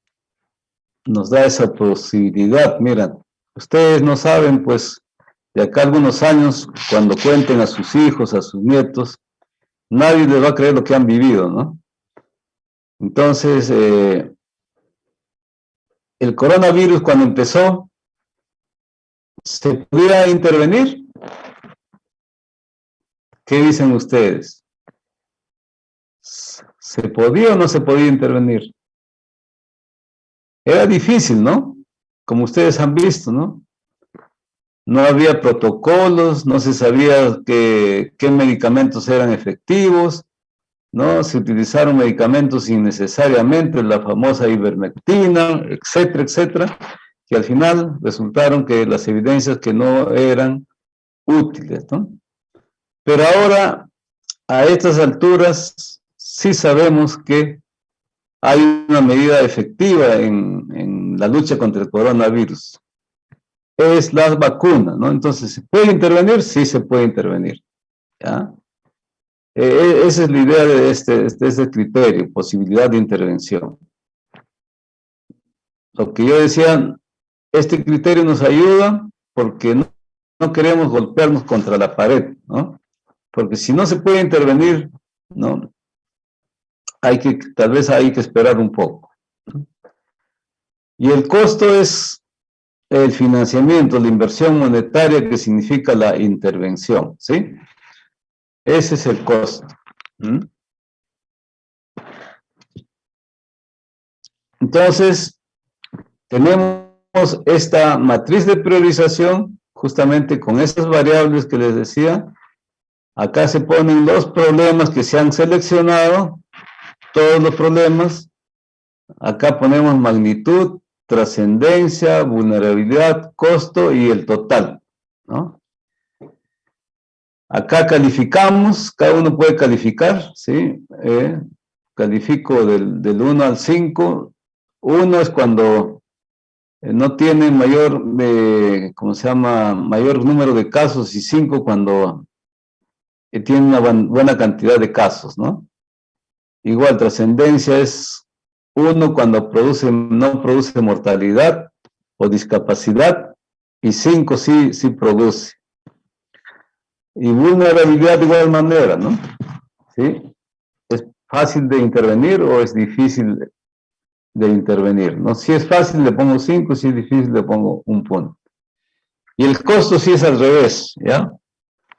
nos da esa posibilidad. Mira, ustedes no saben, pues, de acá a algunos años, cuando cuenten a sus hijos, a sus nietos, nadie les va a creer lo que han vivido, ¿no? Entonces, el coronavirus cuando empezó, ¿se podía intervenir? ¿Qué dicen ustedes? ¿Se podía o no se podía intervenir? Era difícil, ¿no? Como ustedes han visto, ¿no? No había protocolos, no se sabía qué medicamentos eran efectivos, ¿no? Se utilizaron medicamentos innecesariamente, la famosa ivermectina, etcétera, etcétera, que al final resultaron que las evidencias que no eran útiles, ¿no? Pero ahora, a estas alturas, sí sabemos que hay una medida efectiva en la lucha contra el coronavirus. Es las vacunas, ¿no? Entonces, ¿se puede intervenir? Sí se puede intervenir, ¿ya? Esa es la idea de este criterio, posibilidad de intervención. Lo que yo decía, este criterio nos ayuda porque no queremos golpearnos contra la pared, ¿no? Porque si no se puede intervenir, ¿no? Tal vez hay que esperar un poco, ¿no? Y el costo es el financiamiento, la inversión monetaria que significa la intervención, ¿sí? Ese es el costo. ¿Mm? Entonces, tenemos esta matriz de priorización, justamente con esas variables que les decía. Acá se ponen los problemas que se han seleccionado, todos los problemas. Acá ponemos magnitud, trascendencia, vulnerabilidad, costo y el total, ¿no? Acá calificamos, cada uno puede calificar, ¿sí? Califico del 1 al 5. 1 es cuando no tienen mayor, ¿cómo se llama? Mayor número de casos, y 5 cuando tienen una buena cantidad de casos, ¿no? Igual, trascendencia es 1 cuando no produce mortalidad o discapacidad, y 5 sí produce. Y vulnerabilidad de igual manera, ¿no? ¿Sí? ¿Es fácil de intervenir o es difícil de intervenir? ¿No? Si es fácil le pongo 5, si es difícil le pongo 1 punto. Y el costo sí es al revés, ¿ya?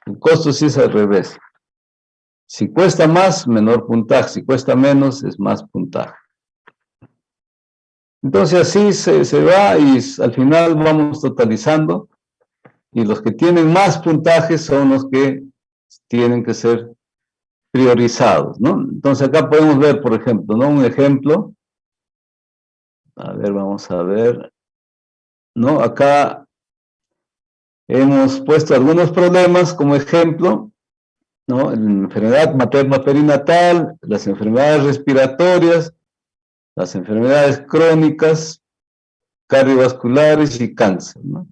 El costo sí es al revés. Si cuesta más, menor puntaje. Si cuesta menos, es más puntaje. Entonces así se va, y al final vamos totalizando, y los que tienen más puntajes son los que tienen que ser priorizados, ¿no? Entonces acá podemos ver, por ejemplo, ¿no? Un ejemplo. A ver, vamos a ver. ¿No? Acá hemos puesto algunos problemas como ejemplo, ¿no? La enfermedad materno-perinatal, las enfermedades respiratorias, las enfermedades crónicas, cardiovasculares y cáncer, ¿no?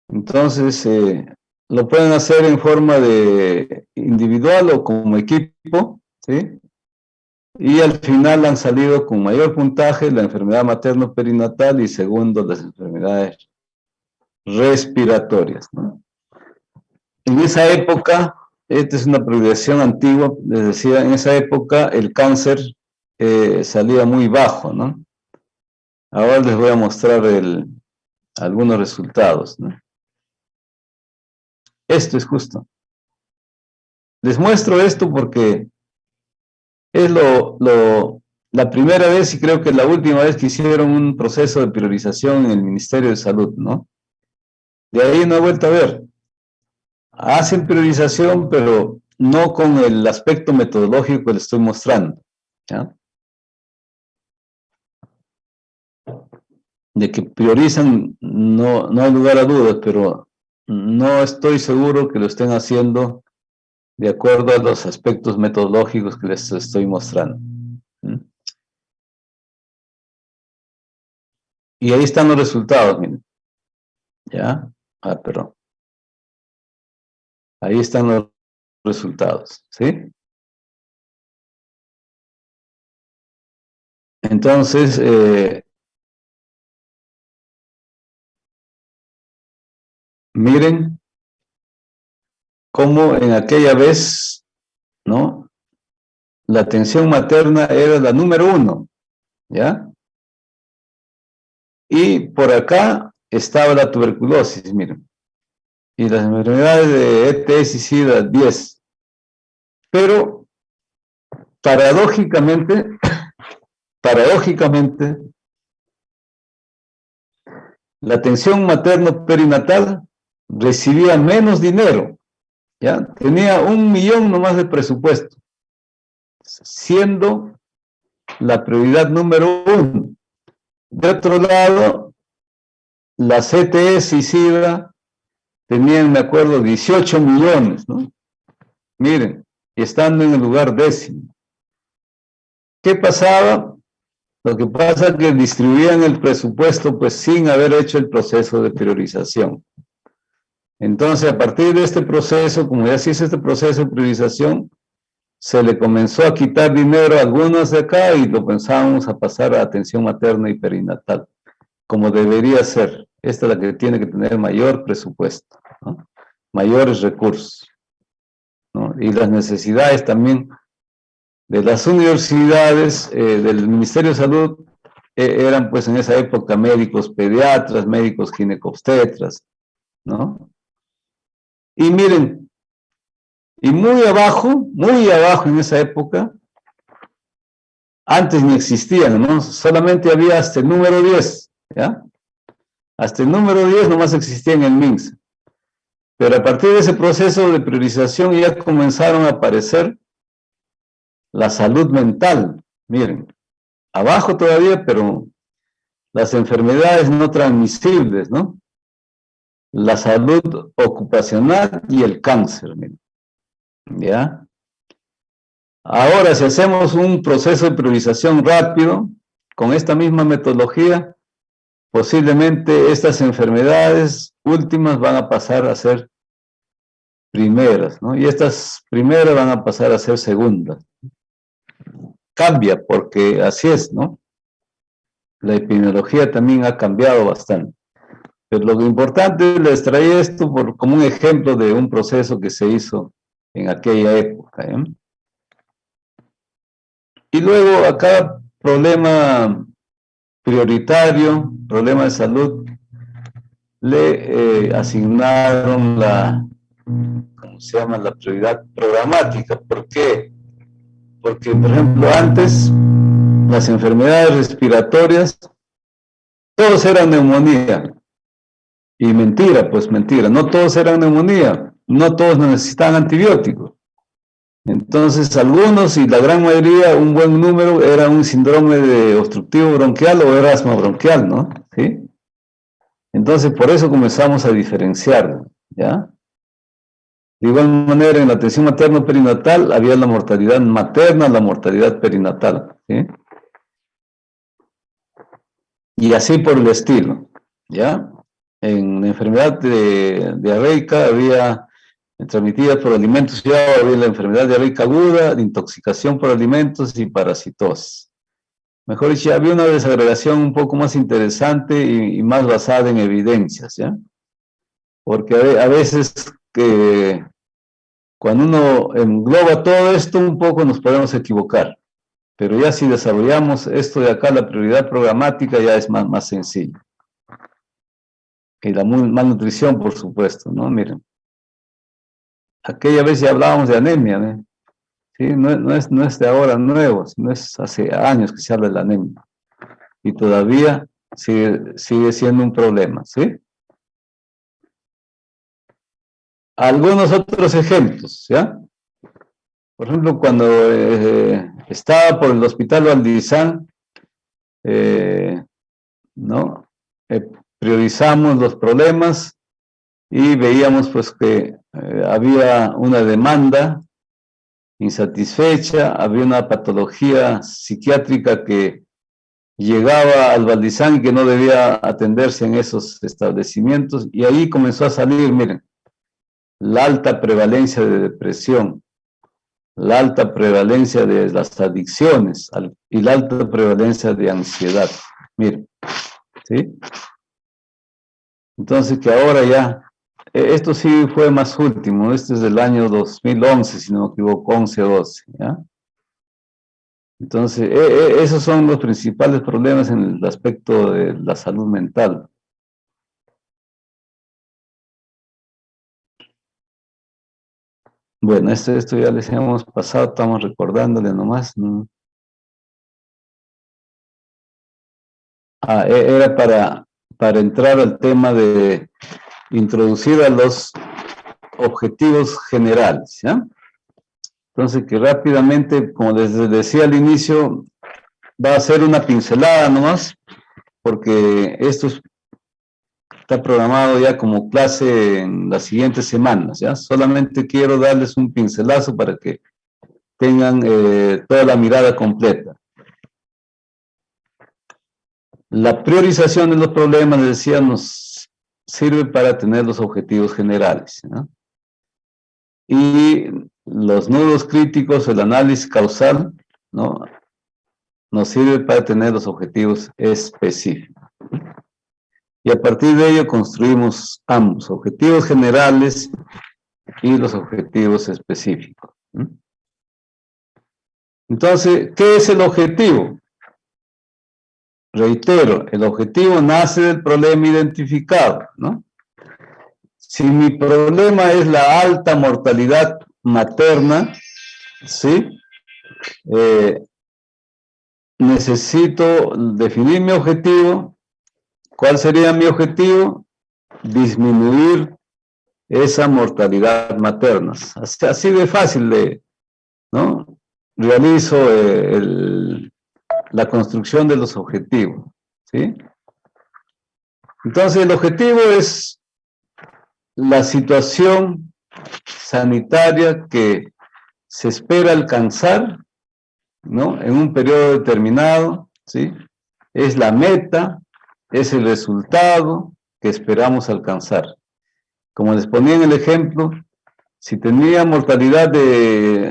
Entonces, lo pueden hacer en forma de individual o como equipo, ¿sí? Y al final han salido con mayor puntaje la enfermedad materno-perinatal, y segundo, las enfermedades respiratorias, ¿no? En esa época, esta es una proyección antigua, les decía, en esa época el cáncer salía muy bajo, ¿no? Ahora les voy a mostrar algunos resultados, ¿no? Esto es justo. Les muestro esto porque es la primera vez, y creo que la última vez, que hicieron un proceso de priorización en el Ministerio de Salud, ¿no? De ahí no he vuelto a ver. Hacen priorización, pero no con el aspecto metodológico que les estoy mostrando, ¿ya? De que priorizan, no hay lugar a dudas, pero no estoy seguro que lo estén haciendo de acuerdo a los aspectos metodológicos que les estoy mostrando. Y ahí están los resultados, miren. ¿Ya? Perdón. Ahí están los resultados, ¿sí? Entonces, miren cómo en aquella vez, ¿no? La atención materna era la número 1, ¿ya? Y por acá estaba la tuberculosis, miren. Y las enfermedades de ETS y SIDA, 10. Pero, paradójicamente, la atención materno-perinatal recibía menos dinero, ¿ya? Tenía 1 millón nomás de presupuesto, siendo la prioridad número 1. De otro lado, las ETS y SIDA tenían, me acuerdo, 18 millones, ¿no? Miren, y estando en el lugar 10º. ¿Qué pasaba? Lo que pasa es que distribuían el presupuesto pues sin haber hecho el proceso de priorización. Entonces, a partir de este proceso, como ya se hizo este proceso de priorización, se le comenzó a quitar dinero a algunos de acá, y lo pensábamos a pasar a atención materna y perinatal, como debería ser. Esta es la que tiene que tener mayor presupuesto, ¿no? Mayores recursos, ¿no? Y las necesidades también de las universidades, del Ministerio de Salud, eran pues en esa época médicos pediatras, médicos ginecobstetras, ¿no? Y miren, y muy abajo en esa época, antes ni existían, ¿no? Solamente había hasta el número 10, ¿ya? Hasta el número 10 nomás existía en el MINSA. Pero a partir de ese proceso de priorización ya comenzaron a aparecer la salud mental. Miren, abajo todavía, pero las enfermedades no transmisibles, ¿no? La salud ocupacional y el cáncer, miren. ¿Ya? Ahora, si hacemos un proceso de priorización rápido, con esta misma metodología, posiblemente estas enfermedades últimas van a pasar a ser primeras, ¿no? Y estas primeras van a pasar a ser segundas. Cambia, porque así es, ¿no? La epidemiología también ha cambiado bastante. Pero lo importante, les traía esto como un ejemplo de un proceso que se hizo en aquella época, ¿eh? Y luego a cada problema prioritario, problema de salud, le asignaron ¿cómo se llama? La prioridad programática. ¿Por qué? Porque, por ejemplo, antes las enfermedades respiratorias, todos eran neumonía. Y mentira, pues mentira, no todos eran neumonía, no todos necesitaban antibióticos. Entonces, algunos y la gran mayoría, un buen número, era un síndrome de obstructivo bronquial o era asma bronquial, ¿no? ¿Sí? Entonces, por eso comenzamos a diferenciarlo, ¿ya? De igual manera, en la atención materno-perinatal había la mortalidad materna, la mortalidad perinatal, ¿sí? Y así por el estilo, ¿ya? En la enfermedad diarreica había transmitida por alimentos, ya había la enfermedad diarreica aguda, de intoxicación por alimentos y parasitosis. Mejor dicho, había una desagregación un poco más interesante y más basada en evidencias, ¿ya? Porque a veces cuando uno engloba todo esto un poco nos podemos equivocar, pero ya si desarrollamos esto de acá, la prioridad programática ya es más sencillo. Y la malnutrición, por supuesto, ¿no? Miren, aquella vez ya hablábamos de anemia, ¿no? ¿Sí? No es de ahora nuevo, no es hace años que se habla de la anemia. Y todavía sigue siendo un problema, ¿sí? Algunos otros ejemplos, ¿ya? Por ejemplo, cuando estaba por el Hospital Valdizán, ¿no? Priorizamos los problemas y veíamos pues que había una demanda insatisfecha, había una patología psiquiátrica que llegaba al Valdizán y que no debía atenderse en esos establecimientos, y ahí comenzó a salir, miren, la alta prevalencia de depresión, la alta prevalencia de las adicciones y la alta prevalencia de ansiedad. Miren, ¿sí? Entonces que ahora ya, esto sí fue más último, este es del año 2011, si no me equivoco, 11 o 12, ¿ya? Entonces, esos son los principales problemas en el aspecto de la salud mental. Bueno, esto ya les hemos pasado, estamos recordándole nomás, ¿no? Era para entrar al tema de introducir a los objetivos generales, ¿ya? Entonces, que rápidamente, como les decía al inicio, va a ser una pincelada nomás, porque esto está programado ya como clase en las siguientes semanas, ¿ya? Solamente quiero darles un pincelazo para que tengan toda la mirada completa. La priorización de los problemas, les decía, nos sirve para tener los objetivos generales, ¿no? Y los nudos críticos, el análisis causal, ¿no? Nos sirve para tener los objetivos específicos. Y a partir de ello construimos ambos, objetivos generales y los objetivos específicos. Entonces, ¿qué es el objetivo? Reitero, el objetivo nace del problema identificado, ¿no? Si mi problema es la alta mortalidad materna, ¿sí? Necesito definir mi objetivo. ¿Cuál sería mi objetivo? Disminuir esa mortalidad materna. Así de fácil, ¿no? Realizo la construcción de los objetivos, ¿sí? Entonces, el objetivo es la situación sanitaria que se espera alcanzar, ¿no? En un periodo determinado, ¿sí? Es la meta, es el resultado que esperamos alcanzar. Como les ponía en el ejemplo, si tenía mortalidad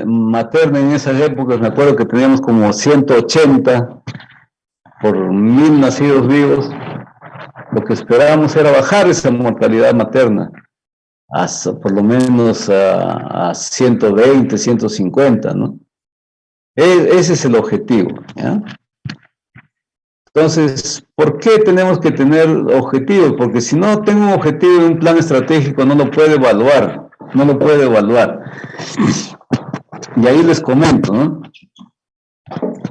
materna en esas épocas, me acuerdo que teníamos como 180 por 1000 nacidos vivos, lo que esperábamos era bajar esa mortalidad materna, por lo menos a 120, 150, ¿no? Ese es el objetivo, ¿ya? Entonces, ¿por qué tenemos que tener objetivos? Porque si no tengo un objetivo en un plan estratégico, no lo puedo evaluar, no lo puedo evaluar. Y ahí les comento, ¿no?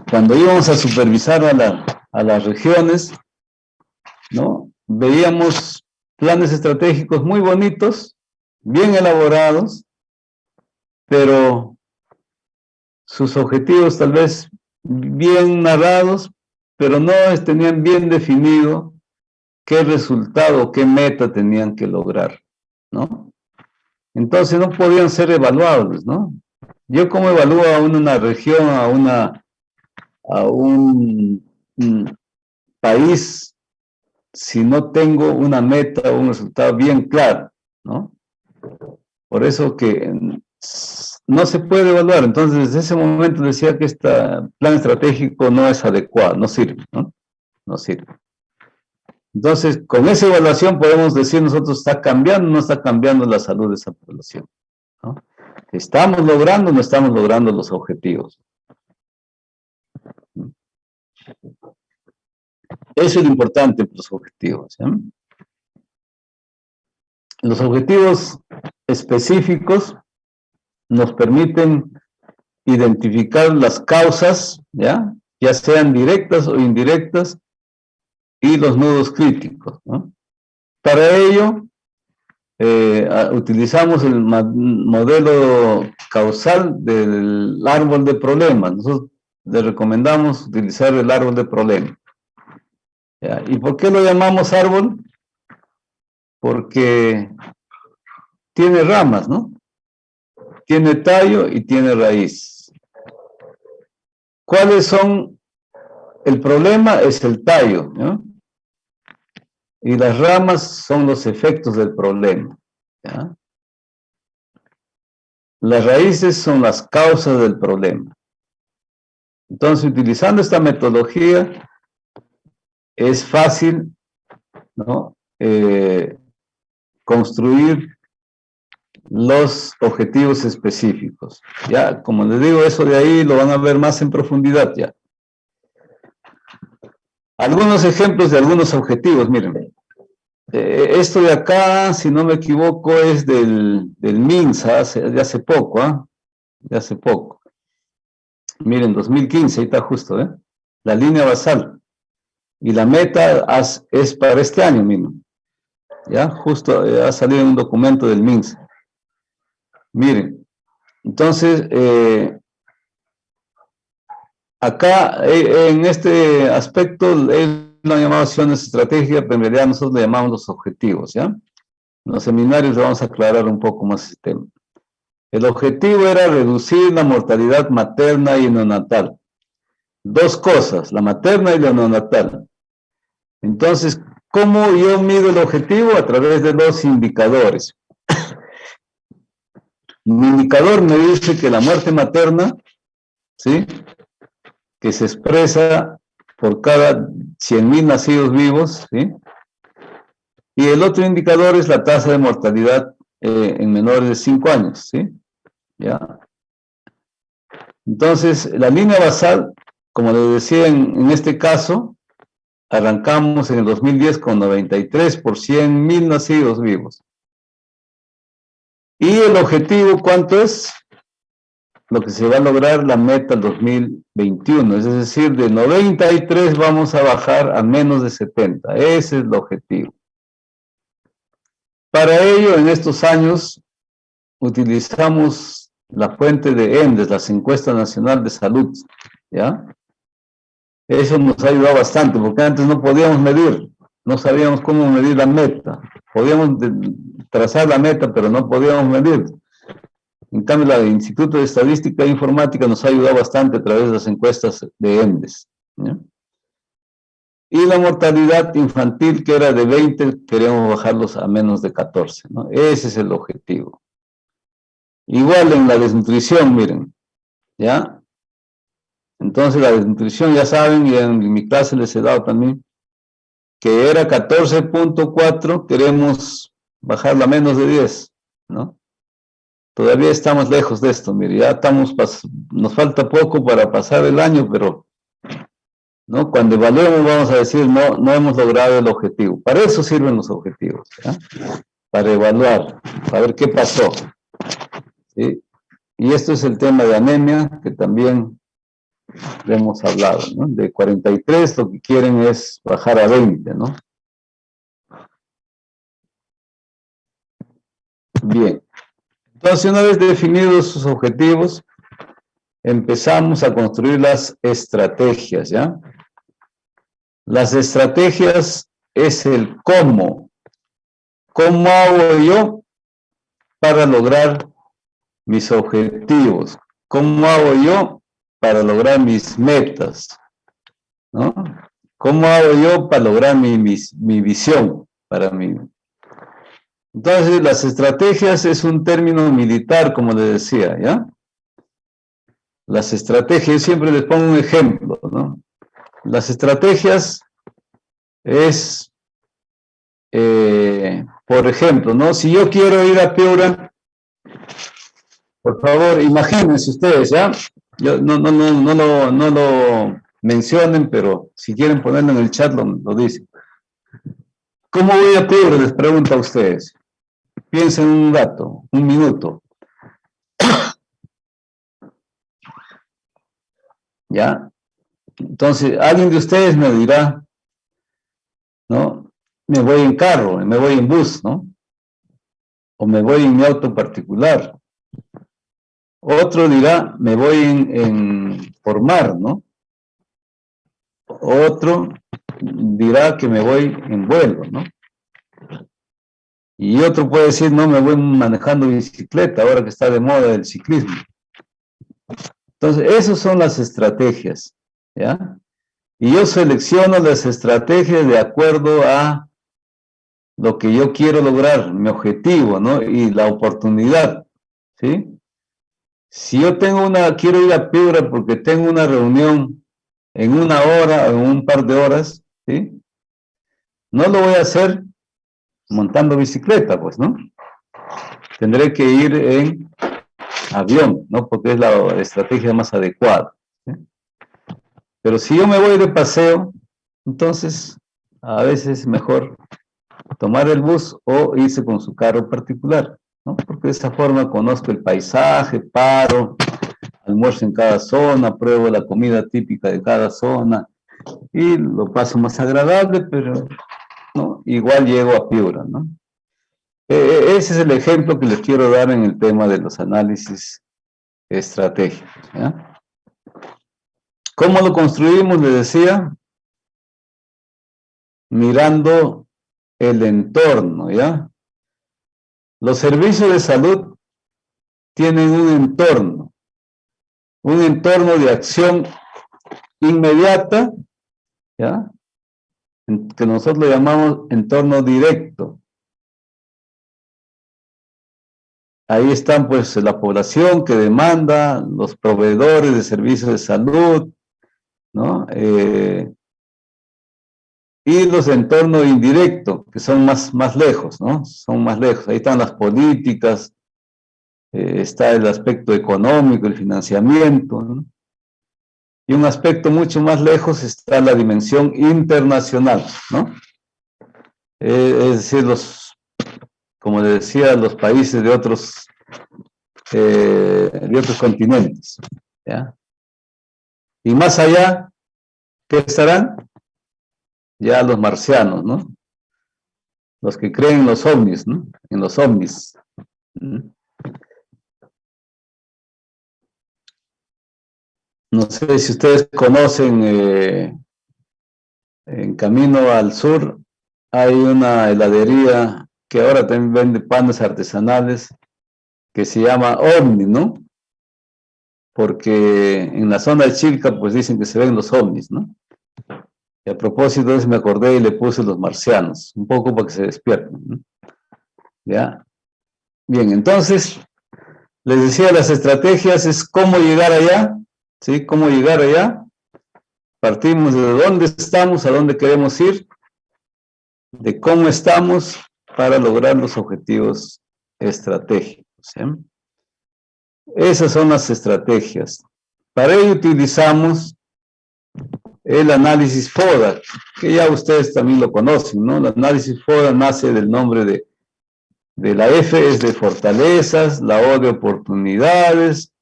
Cuando íbamos a supervisar a las regiones, ¿no? Veíamos planes estratégicos muy bonitos, bien elaborados, pero sus objetivos tal vez bien narrados, pero no tenían bien definido qué resultado, qué meta tenían que lograr, ¿no? Entonces no podían ser evaluables, ¿no? Yo cómo evalúo a una región, a un país, si no tengo una meta o un resultado bien claro, ¿no? Por eso que no se puede evaluar. Entonces, desde ese momento decía que este plan estratégico no es adecuado, no sirve, ¿no? No sirve. Entonces, con esa evaluación podemos decir nosotros, ¿está cambiando o no está cambiando la salud de esa población? ¿No? ¿Estamos logrando o no estamos logrando los objetivos? Eso es lo importante, los objetivos, ¿sí? Los objetivos específicos nos permiten identificar las causas, ya sean directas o indirectas, y los nudos críticos, ¿no? Para ello, utilizamos el modelo causal del árbol de problemas. Nosotros le recomendamos utilizar el árbol de problemas. ¿Ya? ¿Y por qué lo llamamos árbol? Porque tiene ramas, ¿no? Tiene tallo y tiene raíz. ¿Cuáles son? El problema es el tallo, ¿no? Y las ramas son los efectos del problema, ¿ya? Las raíces son las causas del problema. Entonces, utilizando esta metodología, es fácil, ¿no? Construir los objetivos específicos. Ya, como les digo, eso de ahí lo van a ver más en profundidad ya. Algunos ejemplos de algunos objetivos, miren. Esto de acá, si no me equivoco, es del MINSA, de hace poco, ¿ah? De hace poco. Miren, 2015, ahí está justo, ¿eh? La línea basal. Y la meta es para este año mismo. ¿Ya? Justo ha salido un documento del MINSA. Miren, entonces, acá, en este aspecto, ellos lo han llamado acciones estratégicas, pero en realidad nosotros le llamamos los objetivos, ¿ya? En los seminarios le vamos a aclarar un poco más este tema. El objetivo era reducir la mortalidad materna y neonatal. Dos cosas, la materna y la neonatal. Entonces, ¿cómo yo mido el objetivo? A través de los indicadores. Mi indicador me dice que la muerte materna, ¿sí?, que se expresa por cada 100.000 nacidos vivos, ¿sí? Y el otro indicador es la tasa de mortalidad en menores de 5 años, ¿sí? ¿Ya? Entonces, la línea basal, como les decía, en este caso, arrancamos en el 2010 con 93 por 100.000 nacidos vivos. Y el objetivo, ¿cuánto es? Lo que se va a lograr, la meta 2021, es decir, de 93 vamos a bajar a menos de 70, ese es el objetivo. Para ello, en estos años, utilizamos la fuente de ENDES, la Encuesta Nacional de Salud, ¿ya? Eso nos ha ayudado bastante, porque antes no podíamos medir, no sabíamos cómo medir la meta, podíamos trazar la meta, pero no podíamos medir. En cambio, el Instituto de Estadística e Informática nos ha ayudado bastante a través de las encuestas de ENDES, ¿ya? Y la mortalidad infantil, que era de 20, queremos bajarlos a menos de 14, ¿no? Ese es el objetivo. Igual en la desnutrición, miren, ¿ya? Entonces la desnutrición, ya saben, y en mi clase les he dado también, que era 14.4, queremos bajarla a menos de 10, ¿no? Todavía estamos lejos de esto, mire, ya estamos, nos falta poco para pasar el año, pero, ¿no? Cuando evaluemos vamos a decir, no hemos logrado el objetivo. Para eso sirven los objetivos, ¿ya? Para evaluar, para ver qué pasó, ¿sí? Y esto es el tema de anemia, que también hemos hablado, ¿no? De 43 lo que quieren es bajar a 20, ¿no? Bien. Entonces, una vez definidos sus objetivos, empezamos a construir las estrategias, ¿ya? Las estrategias es el cómo. ¿Cómo hago yo para lograr mis objetivos? ¿Cómo hago yo para lograr mis metas? ¿No? ¿Cómo hago yo para lograr mi visión para mí? Entonces, las estrategias es un término militar, como les decía, ¿ya? Las estrategias, siempre les pongo un ejemplo, ¿no? Las estrategias es, por ejemplo, ¿no? Si yo quiero ir a Piura, por favor, imagínense ustedes, ¿ya? Yo, no lo mencionen, pero si quieren ponerlo en el chat, lo dicen. ¿Cómo voy a Piura? Les pregunto a ustedes. Piensen un rato, un minuto. ¿Ya? Entonces, alguien de ustedes me dirá, ¿no? Me voy en carro, me voy en bus, ¿no? O me voy en mi auto particular. Otro dirá, me voy por mar, ¿no? Otro dirá que me voy en vuelo, ¿no? Y otro puede decir, no, me voy manejando bicicleta, ahora que está de moda el ciclismo. Entonces, esas son las estrategias, ¿ya? Y yo selecciono las estrategias de acuerdo a lo que yo quiero lograr, mi objetivo, ¿no? Y la oportunidad, ¿sí? Si yo quiero ir a Piura porque tengo una reunión en una hora o en un par de horas, ¿sí? No lo voy a hacer montando bicicleta, pues, ¿no? Tendré que ir en avión, ¿no? Porque es la estrategia más adecuada, ¿sí? Pero si yo me voy de paseo, entonces a veces es mejor tomar el bus o irse con su carro particular, ¿no? Porque de esa forma conozco el paisaje, paro, almuerzo en cada zona, pruebo la comida típica de cada zona y lo paso más agradable, pero ¿no? Igual llego a Piura, ¿no? Ese es el ejemplo que les quiero dar en el tema de los análisis estratégicos, ¿ya? ¿Cómo lo construimos? Les decía, mirando el entorno, ¿ya? Los servicios de salud tienen un entorno de acción inmediata, ¿ya? Que nosotros le llamamos entorno directo. Ahí están pues la población que demanda, los proveedores de servicios de salud, ¿no? Y los entornos indirectos, que son más lejos, ¿no? Son más lejos. Ahí están las políticas, está el aspecto económico, el financiamiento, ¿no? Y un aspecto mucho más lejos está la dimensión internacional, ¿no? Es decir, como les decía, los países de otros continentes, ¿ya? Y más allá, ¿qué estarán? Ya los marcianos, ¿no? Los que creen en los ovnis, ¿no? En los ovnis. No sé si ustedes conocen, en camino al sur, hay una heladería que ahora también vende panes artesanales que se llama OVNI, ¿no? Porque en la zona de Chilca, pues dicen que se ven los ovnis, ¿no? Y a propósito de eso me acordé y le puse los marcianos, un poco para que se despierten, ¿no? ¿Ya? Bien, entonces, les decía, las estrategias es cómo llegar allá, ¿sí? Cómo llegar allá. Partimos de dónde estamos, a dónde queremos ir, de cómo estamos para lograr los objetivos estratégicos, ¿sí? Esas son las estrategias. Para ello utilizamos el análisis FODA, que ya ustedes también lo conocen, ¿no? El análisis FODA nace del nombre de la F es de fortalezas, la O de oportunidades,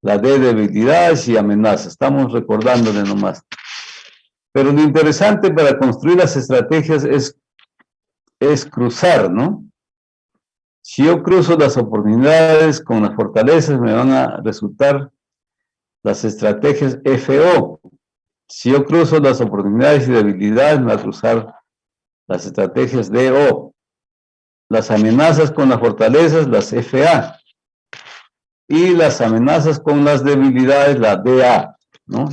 la D de debilidades y amenazas. Estamos recordándole nomás. Pero lo interesante para construir las estrategias es cruzar, ¿no? Si yo cruzo las oportunidades con las fortalezas, me van a resultar las estrategias FO. Si yo cruzo las oportunidades y debilidades, me va a cruzar las estrategias DO. Las amenazas con las fortalezas, las FA. Y las amenazas con las debilidades, la DA, ¿no?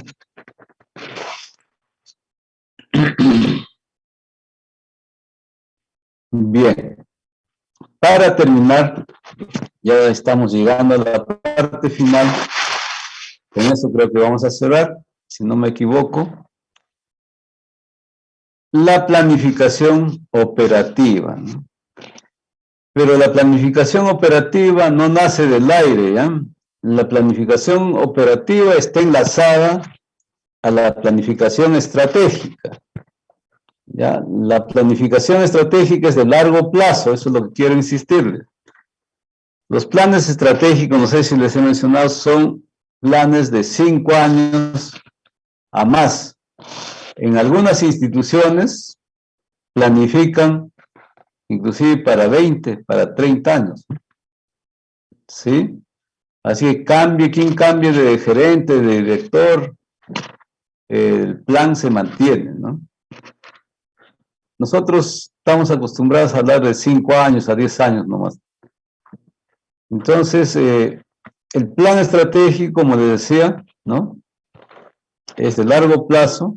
Bien. Para terminar, ya estamos llegando a la parte final. Con eso creo que vamos a cerrar, si no me equivoco. La planificación operativa, ¿no? Pero la planificación operativa no nace del aire, ¿ya? La planificación operativa está enlazada a la planificación estratégica, ¿ya? La planificación estratégica es de largo plazo, eso es lo que quiero insistirles. Los planes estratégicos, no sé si les he mencionado, son planes de 5 años a más. En algunas instituciones planifican inclusive para 20, para 30 años. ¿Sí? Así que quien cambie de gerente, de director, el plan se mantiene, ¿no? Nosotros estamos acostumbrados a hablar de 5 años a 10 años nomás. Entonces, el plan estratégico, como les decía, ¿no? Es de largo plazo,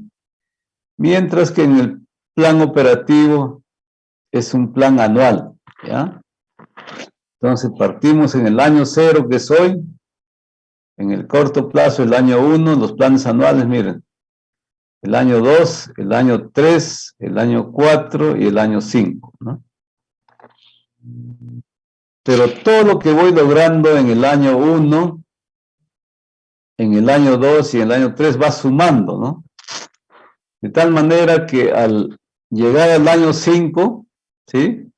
mientras que en el plan operativo es un plan anual, ¿ya? Entonces partimos en el año 0, que es hoy, en el corto plazo, el año 1, los planes anuales, miren, el año 2, el año 3, el año 4 y el año 5, ¿no? Pero todo lo que voy logrando en el año 1, en el año 2 y en el año 3 va sumando, ¿no? De tal manera que al llegar al año 5, ¿sí?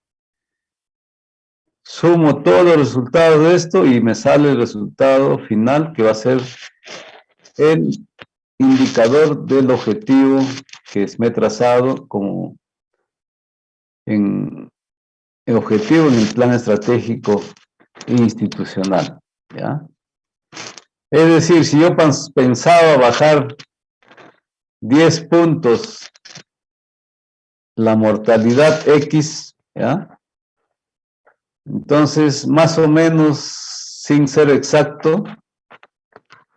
Sumo todos los resultados de esto y me sale el resultado final, que va a ser el indicador del objetivo que me he trazado como en objetivo en el plan estratégico institucional, ¿ya? Es decir, si yo pensaba bajar 10 puntos la mortalidad X, ¿ya? Entonces, más o menos, sin ser exacto,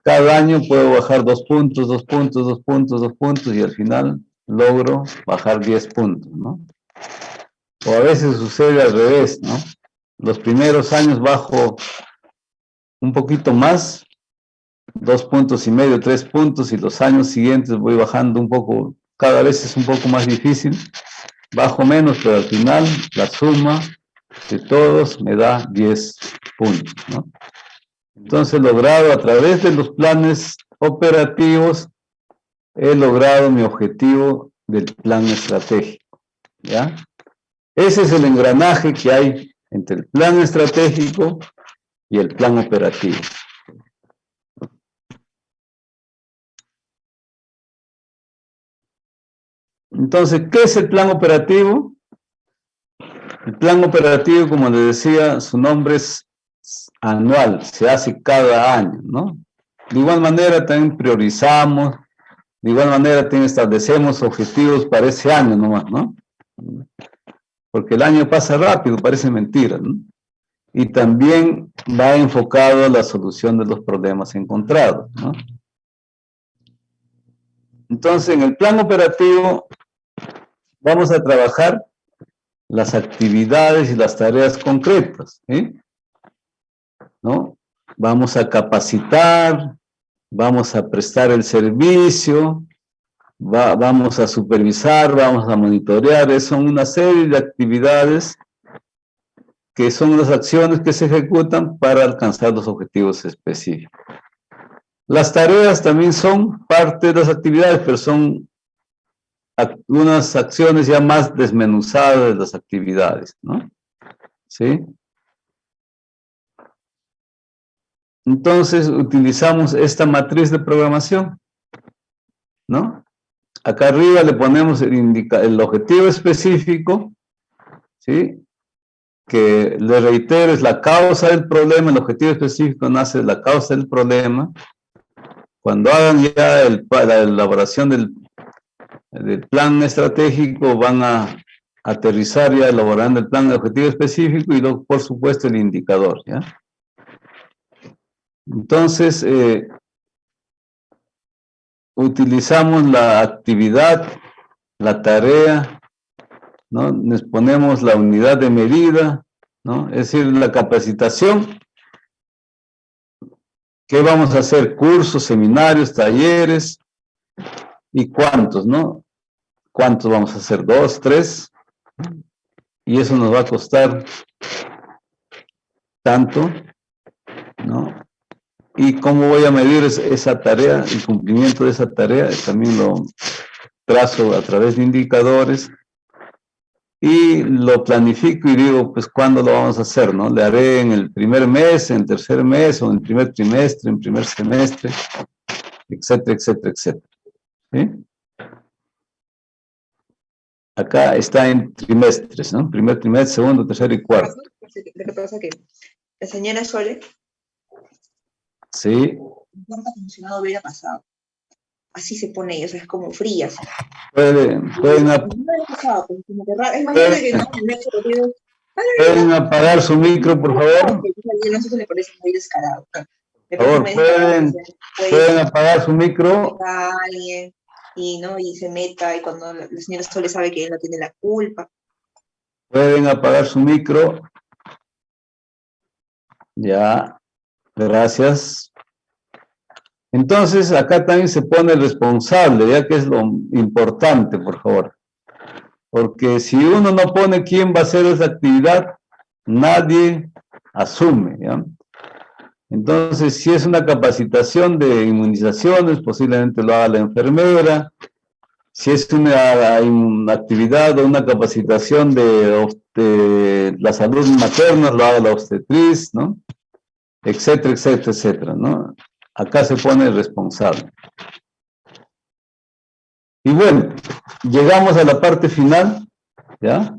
cada año puedo bajar 2 puntos, 2 puntos, 2 puntos, 2 puntos, y al final logro bajar 10 puntos, ¿no? O a veces sucede al revés, ¿no? Los primeros años bajo un poquito más, 2 puntos y medio, 3 puntos, y los años siguientes voy bajando un poco, cada vez es un poco más difícil, bajo menos, pero al final la suma de todos me da 10 puntos, ¿no? Entonces he logrado a través de los planes operativos, he logrado mi objetivo del plan estratégico, ¿ya? Ese es el engranaje que hay entre el plan estratégico y el plan operativo. Entonces, ¿qué es el plan operativo? El plan operativo, como les decía, su nombre es anual, se hace cada año, ¿no? De igual manera también priorizamos, de igual manera también establecemos objetivos para ese año nomás, ¿no? Porque el año pasa rápido, parece mentira, ¿no? Y también va enfocado a la solución de los problemas encontrados, ¿no? Entonces, en el plan operativo vamos a trabajar las actividades y las tareas concretas, ¿sí? ¿No? Vamos a capacitar, vamos a prestar el servicio, vamos a supervisar, vamos a monitorear. Son una serie de actividades que son las acciones que se ejecutan para alcanzar los objetivos específicos. Las tareas también son parte de las actividades, pero son unas acciones ya más desmenuzadas de las actividades, ¿no? ¿Sí? Entonces, utilizamos esta matriz de programación, ¿no? Acá arriba le ponemos el objetivo específico, ¿sí? Que le reitero, es la causa del problema. El objetivo específico nace de la causa del problema. Cuando hagan ya la elaboración del plan estratégico, van a aterrizar ya elaborando el plan de objetivo específico y luego, por supuesto, el indicador, ¿ya? Entonces, utilizamos la actividad, la tarea, ¿no? Nos ponemos la unidad de medida, ¿no? Es decir, la capacitación. ¿Qué vamos a hacer? Cursos, seminarios, talleres. ¿Y cuántos, no? ¿Cuántos vamos a hacer? 2, 3. Y eso nos va a costar tanto, ¿no? ¿Y cómo voy a medir esa tarea, el cumplimiento de esa tarea? También lo trazo a través de indicadores y lo planifico y digo, pues, ¿cuándo lo vamos a hacer, no? Le haré en el primer mes, en el tercer mes, o en el primer trimestre, en el primer semestre, etcétera, etcétera, etcétera. ¿Sí? Acá está en trimestres, ¿no? Primer trimestre, segundo, tercero y cuarto.
Lo que pasa es que la señora Sole,
Sí.
cuánto funcionado hubiera pasado. Así se pone ella, o sea, es como fría.
Pueden apagar su micro, por favor.
No sé si le parece muy descarado.
Por favor, pueden apagar su micro.
Alguien y no y se meta y cuando la señora Sole sabe que él no tiene la culpa.
Pueden apagar su micro. Ya, gracias. Entonces, acá también se pone el responsable, ya que es lo importante, por favor. Porque si uno no pone quién va a hacer esa actividad, nadie asume, ¿ya? Entonces, si es una capacitación de inmunizaciones, posiblemente lo haga la enfermera. Si es una actividad o una capacitación de la salud materna, lo haga la obstetriz, ¿no? Etcétera, etcétera, etcétera, ¿no? Acá se pone el responsable. Y bueno, llegamos a la parte final, ¿ya?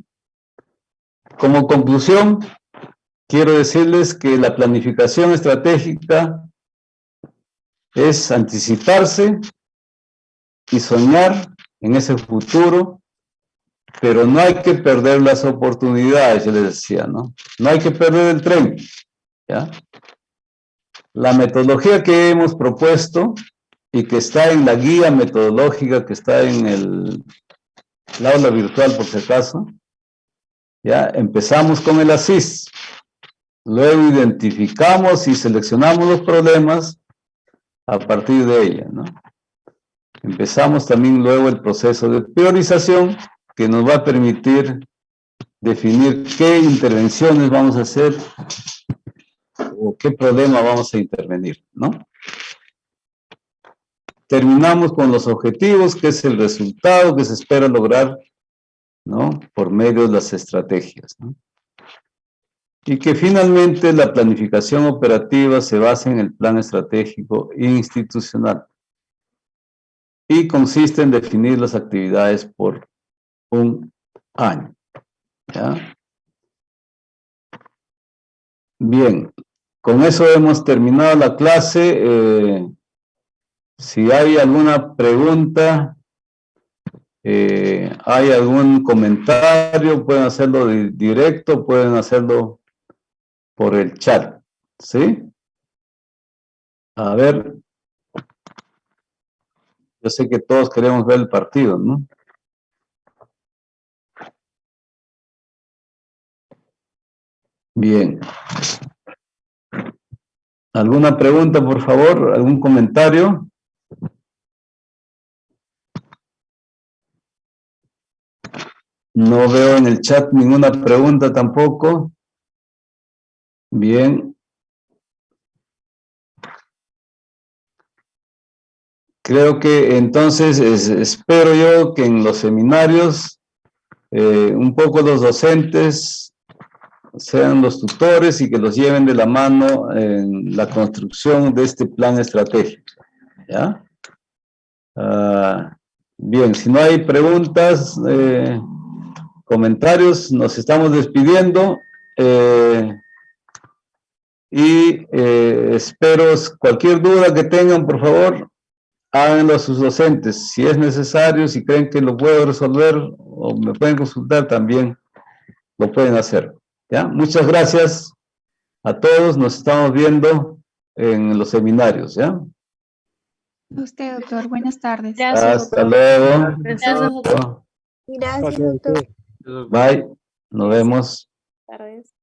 Como conclusión, quiero decirles que la planificación estratégica es anticiparse y soñar en ese futuro, pero no hay que perder las oportunidades, yo les decía, ¿no? No hay que perder el tren, ¿ya? La metodología que hemos propuesto y que está en la guía metodológica que está en el aula virtual, por si acaso, ya empezamos con el ASIS, luego identificamos y seleccionamos los problemas a partir de ella, ¿no? Empezamos también luego el proceso de priorización que nos va a permitir definir qué intervenciones vamos a hacer o qué problema vamos a intervenir, ¿no? Terminamos con los objetivos, que es el resultado que se espera lograr, ¿no? Por medio de las estrategias, ¿no? Y que finalmente la planificación operativa se basa en el plan estratégico institucional y consiste en definir las actividades por un año, ¿ya? Bien, con eso hemos terminado la clase. Si hay alguna pregunta, hay algún comentario, pueden hacerlo directo, pueden hacerlo por el chat, ¿sí? A ver. Yo sé que todos queremos ver el partido, ¿no? Bien. ¿Alguna pregunta, por favor? ¿Algún comentario? No veo en el chat ninguna pregunta tampoco. Bien. Creo que entonces espero yo que en los seminarios un poco los docentes sean los tutores y que los lleven de la mano en la construcción de este plan estratégico. ¿Ya? Bien, si no hay preguntas, comentarios, nos estamos despidiendo y espero cualquier duda que tengan, por favor, háganlo a sus docentes. Si es necesario, si creen que lo puedo resolver o me pueden consultar, también lo pueden hacer. ¿Ya? Muchas gracias a todos. Nos estamos viendo en los seminarios. ¿Ya?
A usted, doctor. Buenas tardes.
Gracias,
Hasta
doctor.
luego.
Gracias, doctor.
Gracias, doctor.
Bye. Nos vemos.
Buenas tardes.